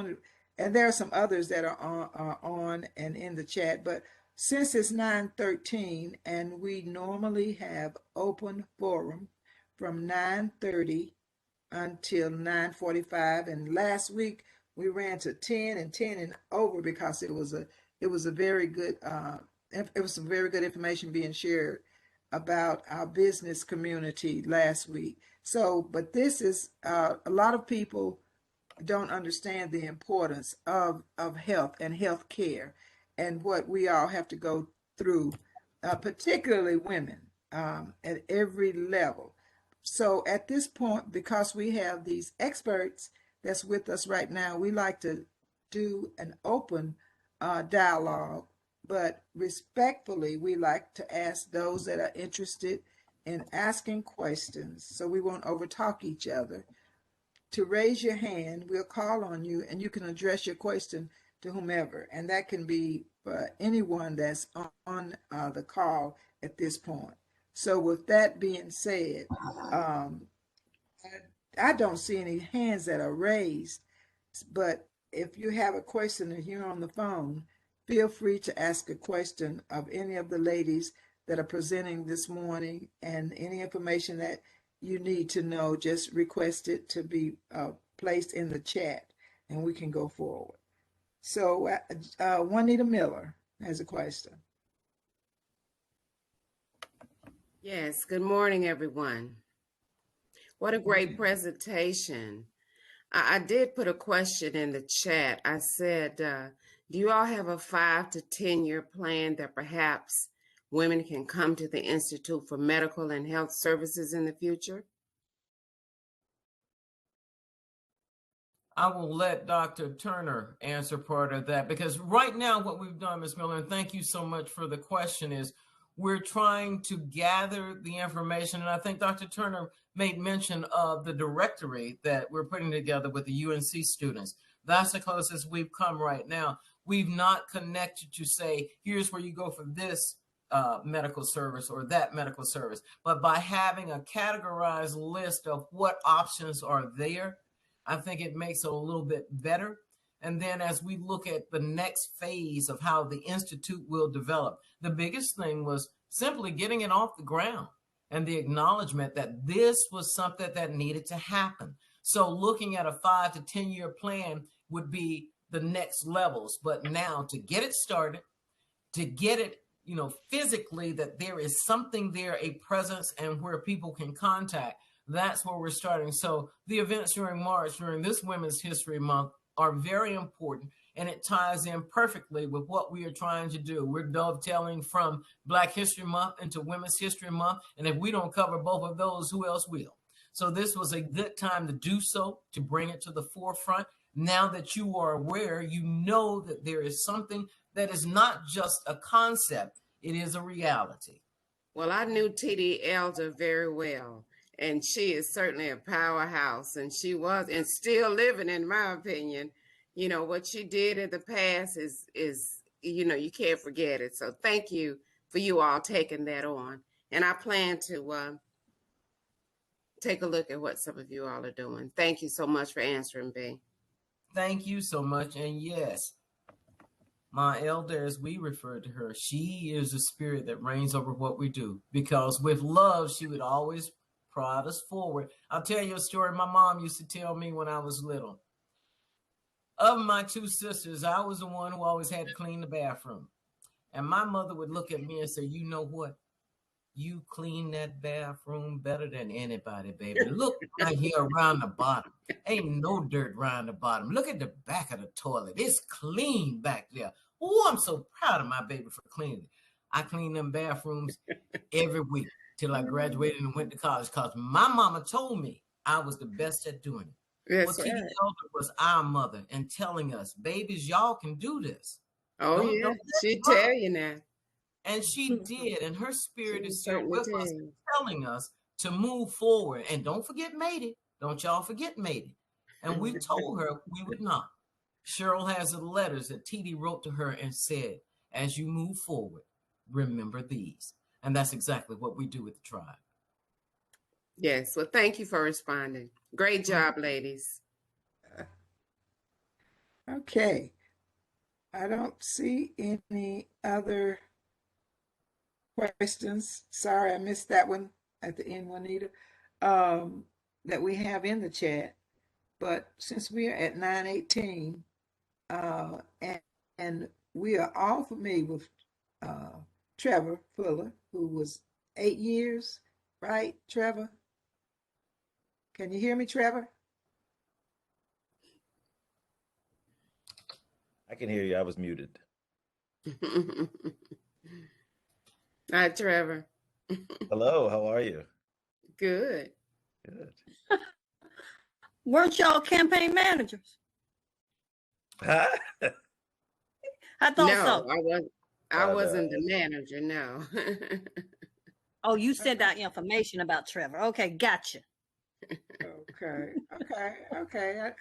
and there are some others that are on and in the chat, but since it's 9:13 and we normally have open forum from 9:30 until 9:45, and last week we ran to 10 and over because it was some very good information being shared about our business community last week. So, but this is a lot of people don't understand the importance of health and health care and what we all have to go through, particularly women, at every level. So at this point, because we have these experts that's with us right now, we like to do an open dialogue, but respectfully, we like to ask those that are interested in asking questions, so we won't overtalk each other, to raise your hand. We'll call on you and you can address your question to whomever, and that can be anyone that's on the call at this point. So with that being said, I don't see any hands that are raised, but if you have a question and you're on the phone, feel free to ask a question of any of the ladies that are presenting this morning, and any information that you need to know, just request it to be placed in the chat and we can go forward. So Juanita Miller has a question. Yes, good morning, everyone. What a great presentation. I did put a question in the chat. I said, do you all have a 5 to 10-year plan that perhaps women can come to the Institute for Medical and Health Services in the future? I will let Dr. Turner answer part of that, because right now what we've done, Ms. Miller, and thank you so much for the question, is we're trying to gather the information. And I think Dr. Turner made mention of the directory that we're putting together with the UNC students. That's the closest we've come right now. We've not connected to say, here's where you go for this medical service or that medical service. But by having a categorized list of what options are there, I think it makes it a little bit better. And then as we look at the next phase of how the Institute will develop, the biggest thing was simply getting it off the ground and the acknowledgement that this was something that needed to happen. So looking at a 5 to 10-year plan would be the next levels. But now to get it started, to get it, physically, that there is something there, a presence, and where people can contact, that's where we're starting. So the events during March, during this Women's History Month, are very important, and it ties in perfectly with what we are trying to do. We're dovetailing from Black History Month into Women's History Month, and if we don't cover both of those, who else will? So this was a good time to do so, to bring it to the forefront. Now that you are aware, you know that there is something that is not just a concept, it is a reality. Well, I knew T.D. Elder very well, and she is certainly a powerhouse, and she was and still living, in my opinion. What she did in the past is you can't forget it. So thank you for you all taking that on. And I plan to take a look at what some of you all are doing. Thank you so much for answering, Bea. Thank you so much. And yes, my elder, as we refer to her, she is the spirit that reigns over what we do, because with love, she would always prod us forward. I'll tell you a story my mom used to tell me when I was little. Of my 2 sisters, I was the one who always had to clean the bathroom. And my mother would look at me and say, you know what? You clean that bathroom better than anybody, baby. Look right here around the bottom. Ain't no dirt around the bottom. Look at the back of the toilet. It's clean back there. Oh, I'm so proud of my baby for cleaning it. I clean them bathrooms every week till I graduated and went to college, because my mama told me I was the best at doing it. Yes, T.D. Elder was our mother and telling us, babies, y'all can do this. Oh, don't she'd tell you now. And she did, and her spirit is still with us, telling us to move forward. And don't forget Mady. Don't y'all forget Mady. And we told her we would not. Cheryl has the letters that TD wrote to her and said, as you move forward, remember these. And that's exactly what we do with the tribe. Yes, well, thank you for responding. Great job, ladies. Okay. I don't see any other questions. Sorry, I missed that one at the end, Juanita, that we have in the chat. But since we are at 9:18, and we are all familiar with Trevor Fuller, who was 8 years, right, Trevor? Can you hear me, Trevor? I can hear you. I was muted. Hi, Trevor. Hello, how are you? Good. Good. Weren't y'all campaign managers? Huh? I thought no, so. I wasn't the manager, no. Oh, you sent out information about Trevor. Okay, gotcha. Okay.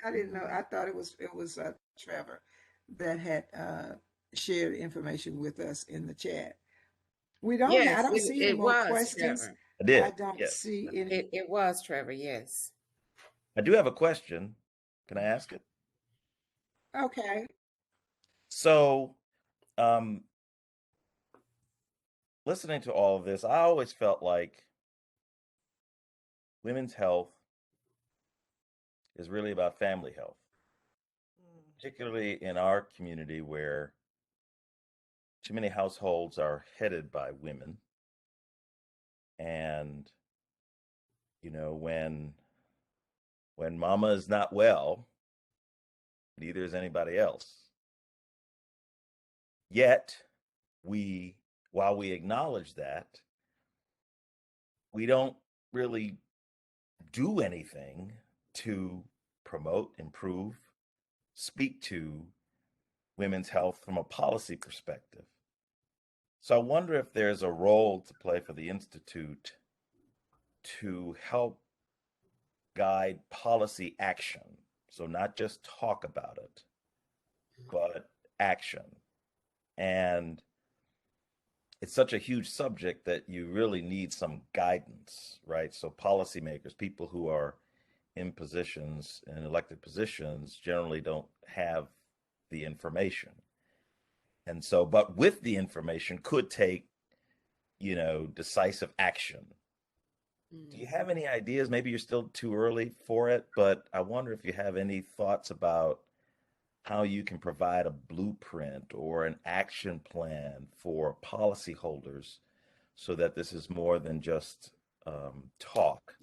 I didn't know. I thought it was Trevor that had shared information with us in the chat. We don't. Yes, I don't see any more questions. Trevor. I did. I don't see any. It was Trevor. Yes. I do have a question. Can I ask it? Okay. So, listening to all of this, I always felt like women's health is really about family health, particularly in our community where too many households are headed by women. And, you know, when mama is not well, neither is anybody else. Yet, while we acknowledge that, we don't really do anything to promote, improve, speak to women's health from a policy perspective. So I wonder if there's a role to play for the Institute to help guide policy action. So not just talk about it, but action. And it's such a huge subject that you really need some guidance, right? So policymakers, people who are in positions, in elected positions, generally don't have the information. And so, but with the information could take, you know, decisive action. Do you have any ideas? Maybe you're still too early for it, but I wonder if you have any thoughts about how you can provide a blueprint or an action plan for policyholders so that this is more than just talk,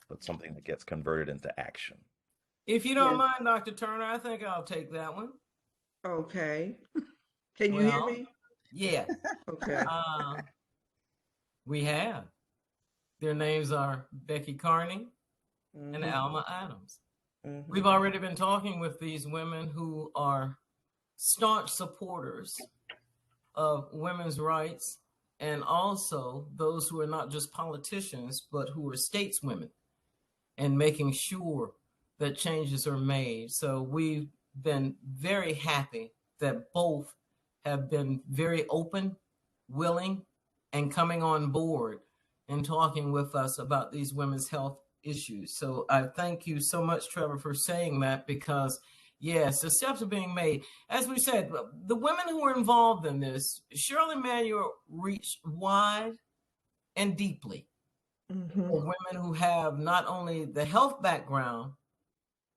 but something that gets converted into action. If you don't mind, Dr. Turner, I think I'll take that one. Okay. Can you hear me? Yeah. Okay. We have. Their names are Becky Carney and Alma Adams. We've already been talking with these women who are staunch supporters of women's rights, and also those who are not just politicians, but who are stateswomen, and making sure that changes are made. So we've been very happy that both have been very open, willing, and coming on board and talking with us about these women's health issues. So I thank you so much, Trevor, for saying that, because yes, the steps are being made. As we said, the women who are involved in this, Cheryl Emmanuel reached wide and deeply for women who have not only the health background,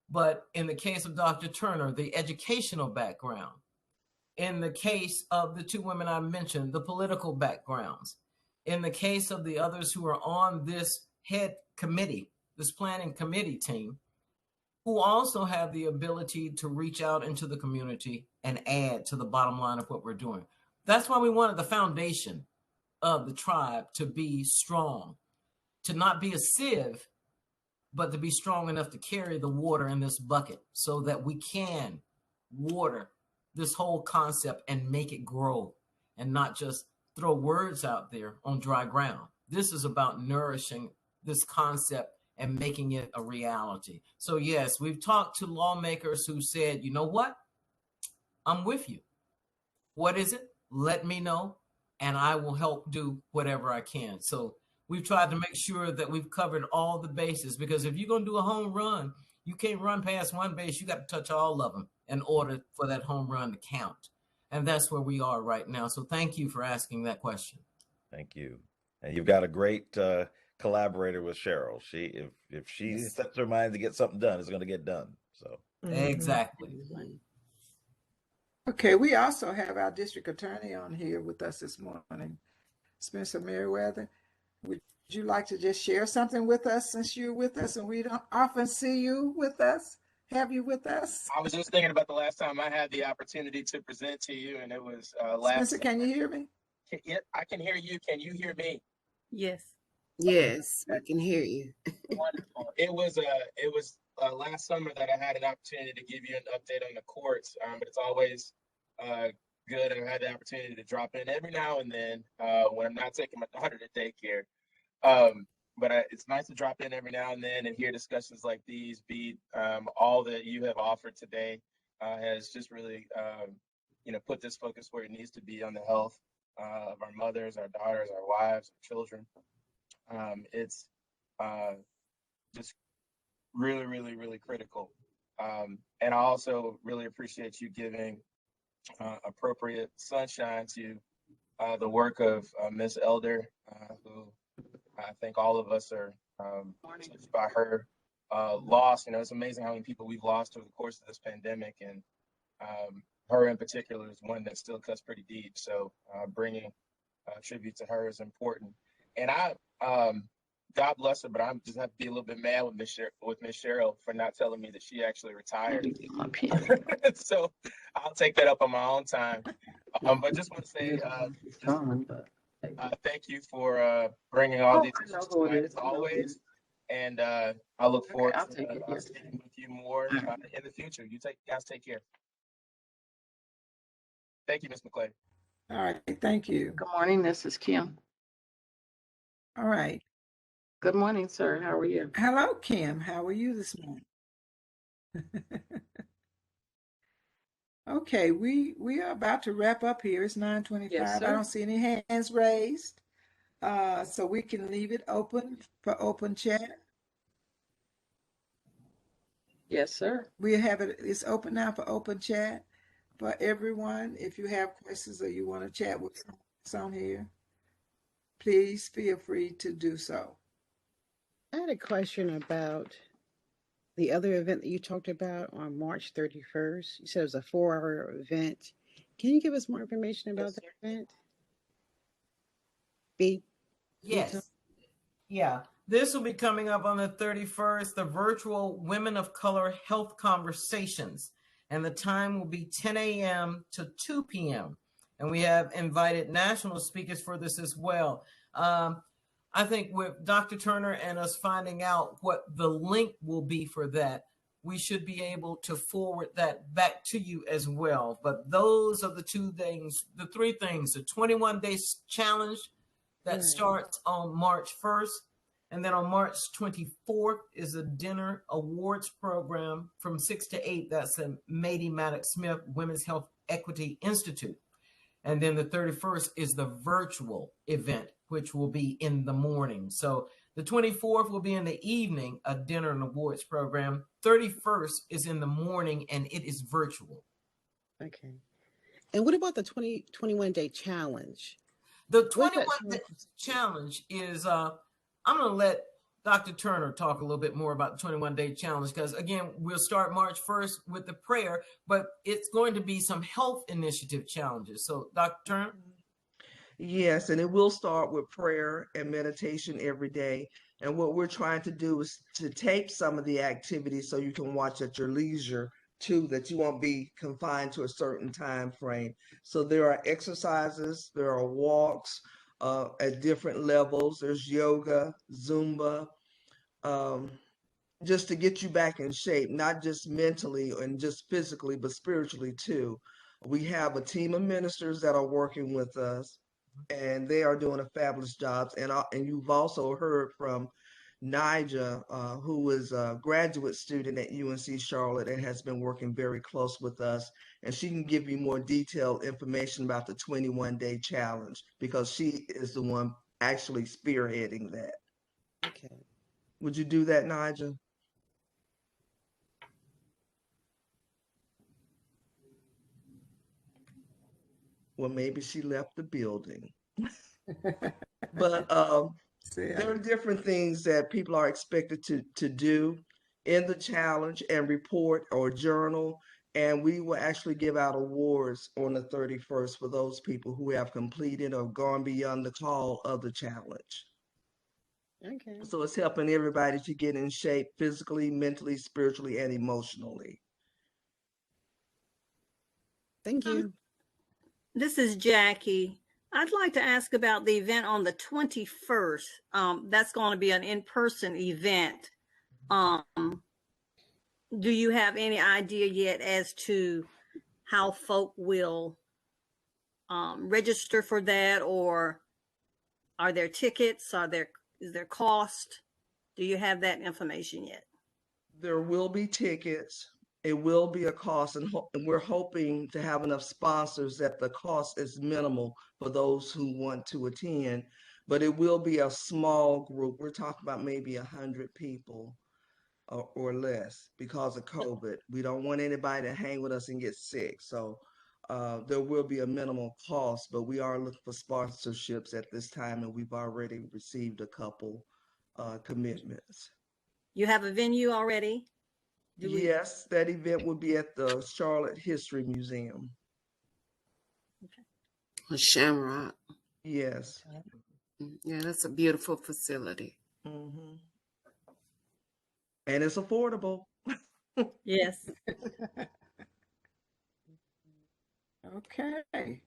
but in the case of Dr. Turner, the educational background. In the case of the two women I mentioned, the political backgrounds. In the case of the others who are on this head committee, this planning committee team, who also have the ability to reach out into the community and add to the bottom line of what we're doing. That's why we wanted the foundation of the tribe to be strong, to not be a sieve, but to be strong enough to carry the water in this bucket so that we can water this whole concept and make it grow and not just throw words out there on dry ground. This is about nourishing this concept and making it a reality. So yes, we've talked to lawmakers who said, you know what? I'm with you. What is it? Let me know, and I will help do whatever I can. So we've tried to make sure that we've covered all the bases, because if you're going to do a home run, you can't run past one base. You got to touch all of them in order for that home run to count. And that's where we are right now. So thank you for asking that question. Thank you. And you've got a great collaborator with Cheryl. If she sets her mind to get something done, it's going to get done. So exactly. Okay, we also have our district attorney on here with us this morning, Spencer Merriweather. Would you like to just share something with us, since you're with us and we don't often see you with us? Have you with us? I was just thinking about the last time I had the opportunity to present to you, and it was last. Spencer, can you hear me? Yeah, I can hear you. Can you hear me? Yes. Yes, I can hear you. Wonderful. It was last summer that I had an opportunity to give you an update on the courts, but it's always good. I've had the opportunity to drop in every now and then when I'm not taking my daughter to daycare. But it's nice to drop in every now and then and hear discussions like these. All that you have offered today has just really, put this focus where it needs to be on the health of our mothers, our daughters, our wives, our children. It's just really, really, really critical. And I also really appreciate you giving appropriate sunshine to the work of Miss Elder, who I think all of us are touched by her loss. It's amazing how many people we've lost over the course of this pandemic, and her in particular is one that still cuts pretty deep. So bringing tribute to her is important. And God bless her, but I'm just have to be a little bit mad with Miss Cheryl for not telling me that she actually retired. So I'll take that up on my own time. But just want to say, thank you for bringing all these issues to light as always. And I look forward to speaking with you more in the future. You guys take care. Thank you, Ms. McClay. All right, thank you. Good morning, this is Kim. All right. Good morning, sir. How are you? Hello, Kim. How are you this morning? Okay, we are about to wrap up here. It's 9:25. Yes, I sir. don't see any hands raised. So we can leave it open for open chat. Yes, sir. We have it's open now for open chat for everyone. If you have questions or you want to chat with someone on here, please feel free to do so. I had a question about the other event that you talked about on March 31st. You said it was a 4-hour event. Can you give us more information about that event? Yes. Yeah. This will be coming up on the 31st, the virtual Women of Color Health Conversations. And the time will be 10 a.m. to 2 p.m. And we have invited national speakers for this as well. I think with Dr. Turner and us finding out what the link will be for that, we should be able to forward that back to you as well. But those are the three things, the 21-day challenge that starts on March 1st. And then on March 24th is a dinner awards program from 6 to 8. That's the Mady Maddox Smith Women's Health Equity Institute. And then the 31st is the virtual event, which will be in the morning. So the 24th will be in the evening, a dinner and awards program. 31st is in the morning, and it is virtual. Okay. And what about the 21-day challenge? The 21-day challenge is, I'm going to let Dr. Turner talk a little bit more about the 21-day challenge, because again, we'll start March 1st with the prayer, but it's going to be some health initiative challenges. So Dr. Turner? Yes, and it will start with prayer and meditation every day. And what we're trying to do is to tape some of the activities so you can watch at your leisure too, that you won't be confined to a certain time frame. So there are exercises, there are walks at different levels. There's yoga, Zumba, just to get you back in shape, not just mentally and just physically, but spiritually too. We have a team of ministers that are working with us, and they are doing a fabulous job. And you've also heard from Nija, who is a graduate student at UNC Charlotte and has been working very close with us. And she can give you more detailed information about the 21-day challenge because she is the one actually spearheading that. Okay. Would you do that, Nija? Well, maybe she left the building. But there are different things that people are expected to do in the challenge and report or journal. And we will actually give out awards on the 31st for those people who have completed or gone beyond the call of the challenge. Okay. So it's helping everybody to get in shape physically, mentally, spiritually, and emotionally. Thank you. This is Jackie. I'd like to ask about the event on the 21st. That's going to be an in-person event. Do you have any idea yet as to how folk will register for that, or are there tickets? Is there cost? Do you have that information yet? There will be tickets. It will be a cost, and we're hoping to have enough sponsors that the cost is minimal for those who want to attend. But it will be a small group. We're talking about maybe 100 people or less because of COVID. We don't want anybody to hang with us and get sick. So there will be a minimal cost, but we are looking for sponsorships at this time, and we've already received a couple commitments. You have a venue already? Yes, that event will be at the Charlotte History Museum. Shamrock. Yes. Yeah, that's a beautiful facility. Mm-hmm. And it's affordable. Yes. Okay.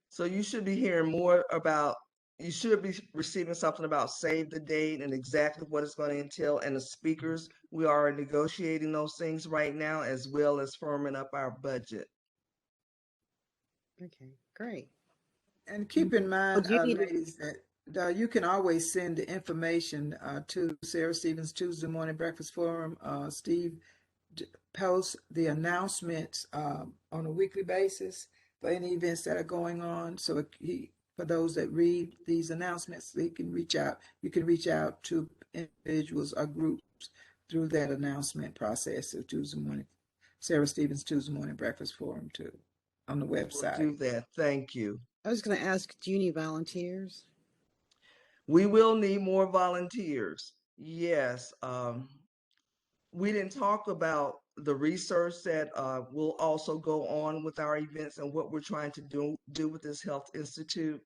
So you should be hearing more about, you should be receiving something about save the date and exactly what it's going to entail. And the speakers, we are negotiating those things right now, as well as firming up our budget. Okay, great. And keep in mind, do you need to- ladies, that you can always send the information to Sarah Stevens Tuesday Morning Breakfast Forum. Steve posts the announcements on a weekly basis for any events that are going on. So for those that read these announcements, they can reach out. You can reach out to individuals or groups through that announcement process of Tuesday morning, Sarah Stevens Tuesday Morning Breakfast Forum too, on the website. We'll do that. Thank you. I was going to ask, do you need volunteers? We will need more volunteers. Yes. We didn't talk about the research that will also go on with our events and what we're trying to do with this health institute.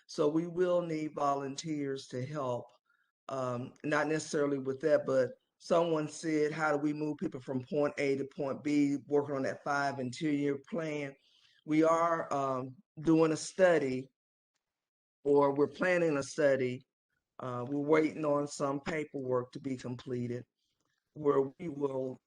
So we will need volunteers to help. Not necessarily with that, but someone said, how do we move people from point A to point B, working on that 5 and 2 year plan? We are doing a study, or we're planning a study. We're waiting on some paperwork to be completed, where we will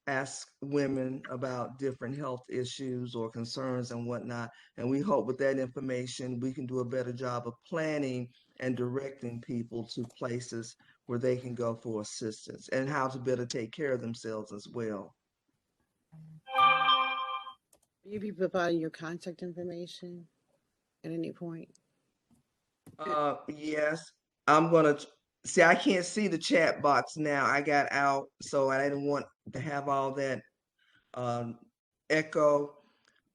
ask women about different health issues or concerns and whatnot. And we hope with that information, we can do a better job of planning and directing people to places where they can go for assistance and how to better take care of themselves as well. Will you be providing your contact information at any point? Yes, I'm gonna see. I can't see the chat box now. I got out, so I didn't want to have all that echo.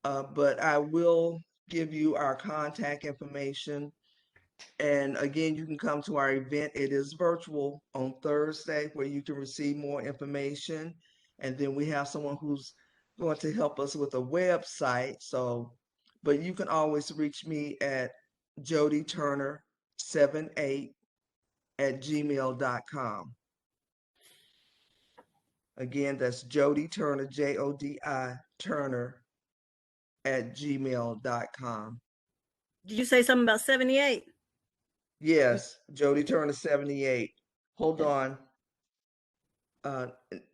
But I will give you our contact information. And again, you can come to our event. It is virtual on Thursday, where you can receive more information. And then we have someone who's going to help us with a website. So, but you can always reach me at jodyturner78@gmail.com. Again, that's Jody Turner, Jodi Turner@gmail.com. Did you say something about 78? Yes, Jody Turner 78. Hold on.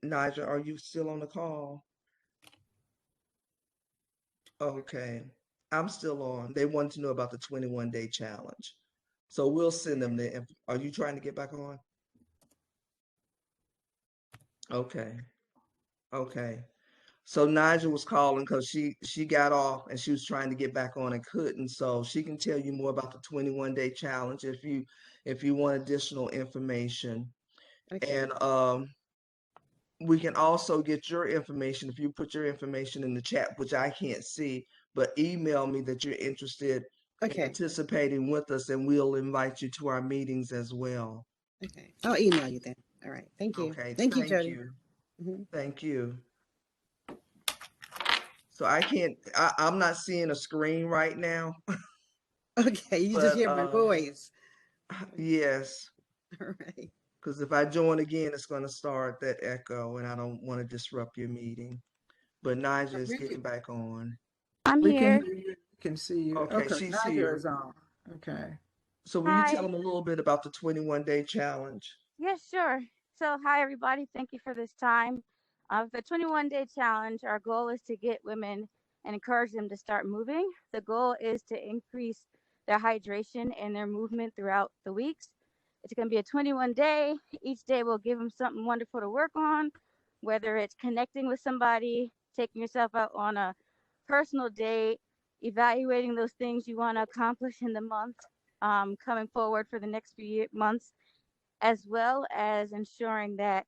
Nigel, are you still on the call? Okay. I'm still on. They wanted to know about the 21-day challenge. So we'll send them the Are you trying to get back on? Okay. Okay. So Nigel was calling because she got off and she was trying to get back on and couldn't. So she can tell you more about the 21-day challenge if you want additional information. Okay. And we can also get your information if you put your information in the chat, which I can't see, but email me that you're interested in participating with us, and we'll invite you to our meetings as well. Okay. I'll email you then. All right. Thank you. Okay. Thank you, Jody. Thank you. So I'm not seeing a screen right now. Okay. You just hear my voice. Yes. All right. Because if I join again, it's going to start that echo, and I don't want to disrupt your meeting. But Nigel is getting back on. I'm we here. Can see you. Okay, she's Nigel here. is on. Okay. So will you tell them a little bit about the 21-day challenge? Yes, sure. So, hi, everybody. Thank you for this time. The 21-day challenge, our goal is to get women and encourage them to start moving. The goal is to increase their hydration and their movement throughout the weeks. It's going to be a 21-day. Each day will give them something wonderful to work on, whether it's connecting with somebody, taking yourself out on a personal date, evaluating those things you want to accomplish in the month, coming forward for the next few months, as well as ensuring that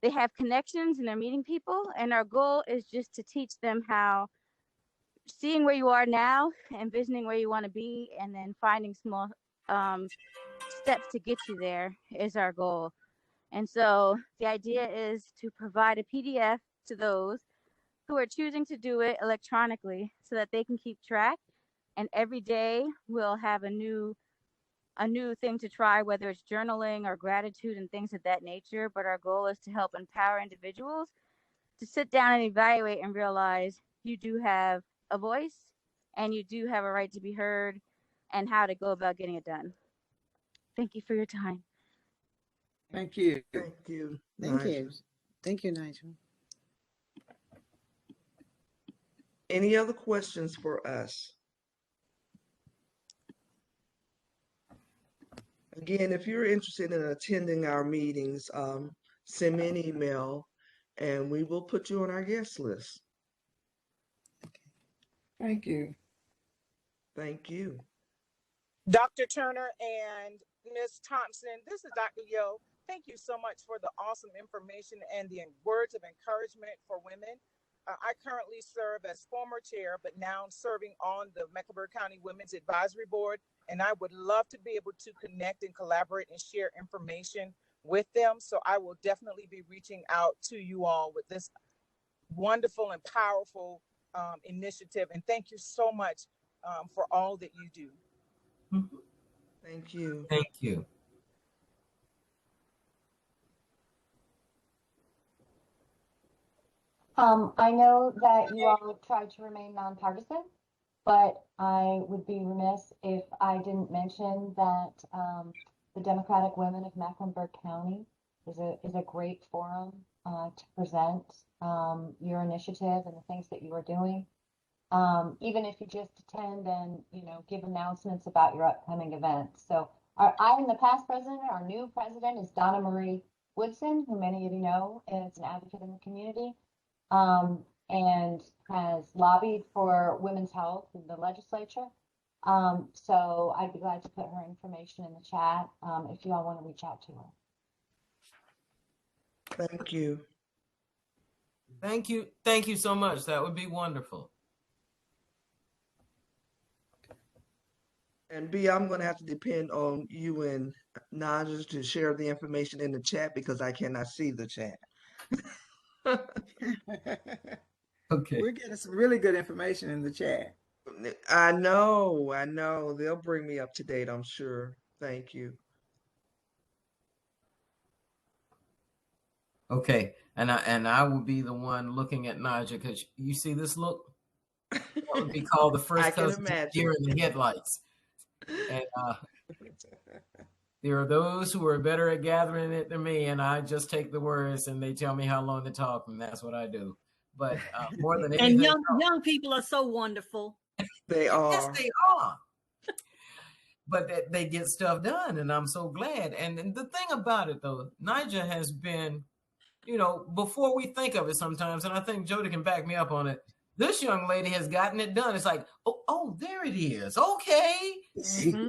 they have connections and they're meeting people. And our goal is just to teach them how seeing where you are now, envisioning where you want to be, and then finding small steps to get you there is our goal. And so the idea is to provide a PDF to those who are choosing to do it electronically so that they can keep track. And every day we'll have a new a new thing to try, whether it's journaling or gratitude and things of that nature. But our goal is to help empower individuals to sit down and evaluate and realize you do have a voice and you do have a right to be heard, and how to go about getting it done. Thank you for your time. Thank you. Thank you. Thank Nigel. you. Thank you, Nigel. Any other questions for us? Again, if you're interested in attending our meetings, send me an email and we will put you on our guest list. Thank you. Thank you. Dr. Turner and Ms. Thompson, this is Dr. Yo. Thank you so much for the awesome information and the words of encouragement for women. I currently serve as former chair, but now serving on the Mecklenburg County Women's Advisory Board, and I would love to be able to connect and collaborate and share information with them. So I will definitely be reaching out to you all with this wonderful and powerful initiative. And thank you so much for all that you do. Mm-hmm. Thank you. Thank you. I know that you all tried to remain nonpartisan, but I would be remiss if I didn't mention that the Democratic Women of Mecklenburg County is a great forum to present your initiative and the things that you are doing. Even if you just attend and give announcements about your upcoming events. So I am the past president. Our new president is Donna Marie Woodson, who many of you know is an advocate in the community. And has lobbied for women's health in the legislature. So I'd be glad to put her information in the chat if you all want to reach out to her. Thank you. Thank you. Thank you so much. That would be wonderful. And B, I'm going to have to depend on you and Naja to share the information in the chat because I cannot see the chat. Okay. We're getting some really good information in the chat. I know. They'll bring me up to date, I'm sure. Thank you. Okay. And I will be the one looking at Naja, because you see this look? That would be called the first cousin deer in the headlights. And there are those who are better at gathering it than me, and I just take the words and they tell me how long to talk, and that's what I do. But more than anything, and young people are so wonderful. They are. Yes, they are. But they get stuff done, and I'm so glad. And the thing about it, though, Nigel has been, before we think of it sometimes, and I think Jody can back me up on it, this young lady has gotten it done. It's like, oh, there it is. Okay. Mm-hmm.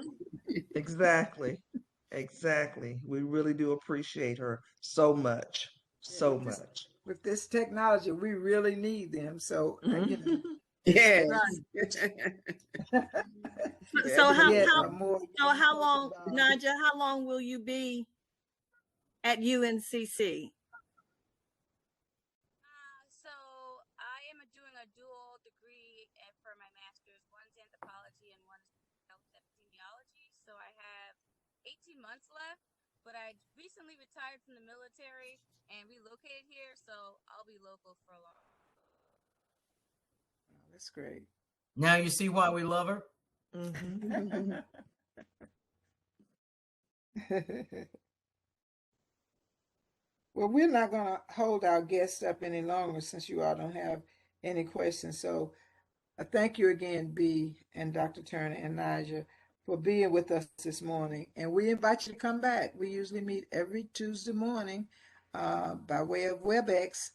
Exactly. We really do appreciate her so much. So much. With this technology, we really need them. So, Yes. So how long, Naja, how long will you be at UNCC? So I am doing a dual degree for my master's. One's anthropology and one's epidemiology. So I have 18 months left, but I recently retired from the military and relocated here, so I'll be local for a long. Oh, that's great. Now you see why we love her? Mm-hmm. Well, we're not going to hold our guests up any longer since you all don't have any questions. So thank you again, B and Dr. Turner and Naja, for being with us this morning. And we invite you to come back. We usually meet every Tuesday morning by way of WebEx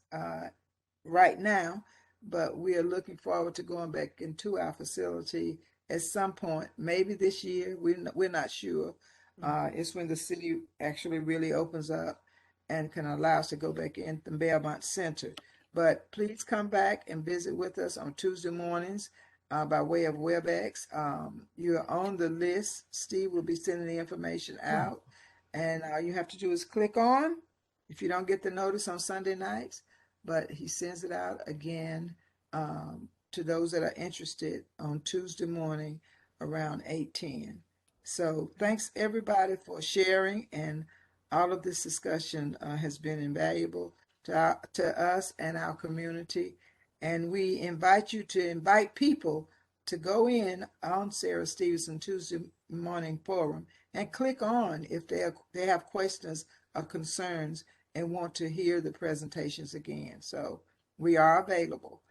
right now, but we are looking forward to going back into our facility at some point, maybe this year. We're not sure. It's when the city actually really opens up and can allow us to go back in the Belmont Center. But please come back and visit with us on Tuesday mornings by way of WebEx. You're on the list. Steve will be sending the information out. And all you have to do is click on, if you don't get the notice on Sunday nights, but he sends it out again to those that are interested on Tuesday morning around 8:10. So thanks everybody for sharing, and all of this discussion has been invaluable to us and our community. And we invite you to invite people to go in on Sarah Stevenson Tuesday Morning Forum and click on if they have questions or concerns and want to hear the presentations again. So we are available.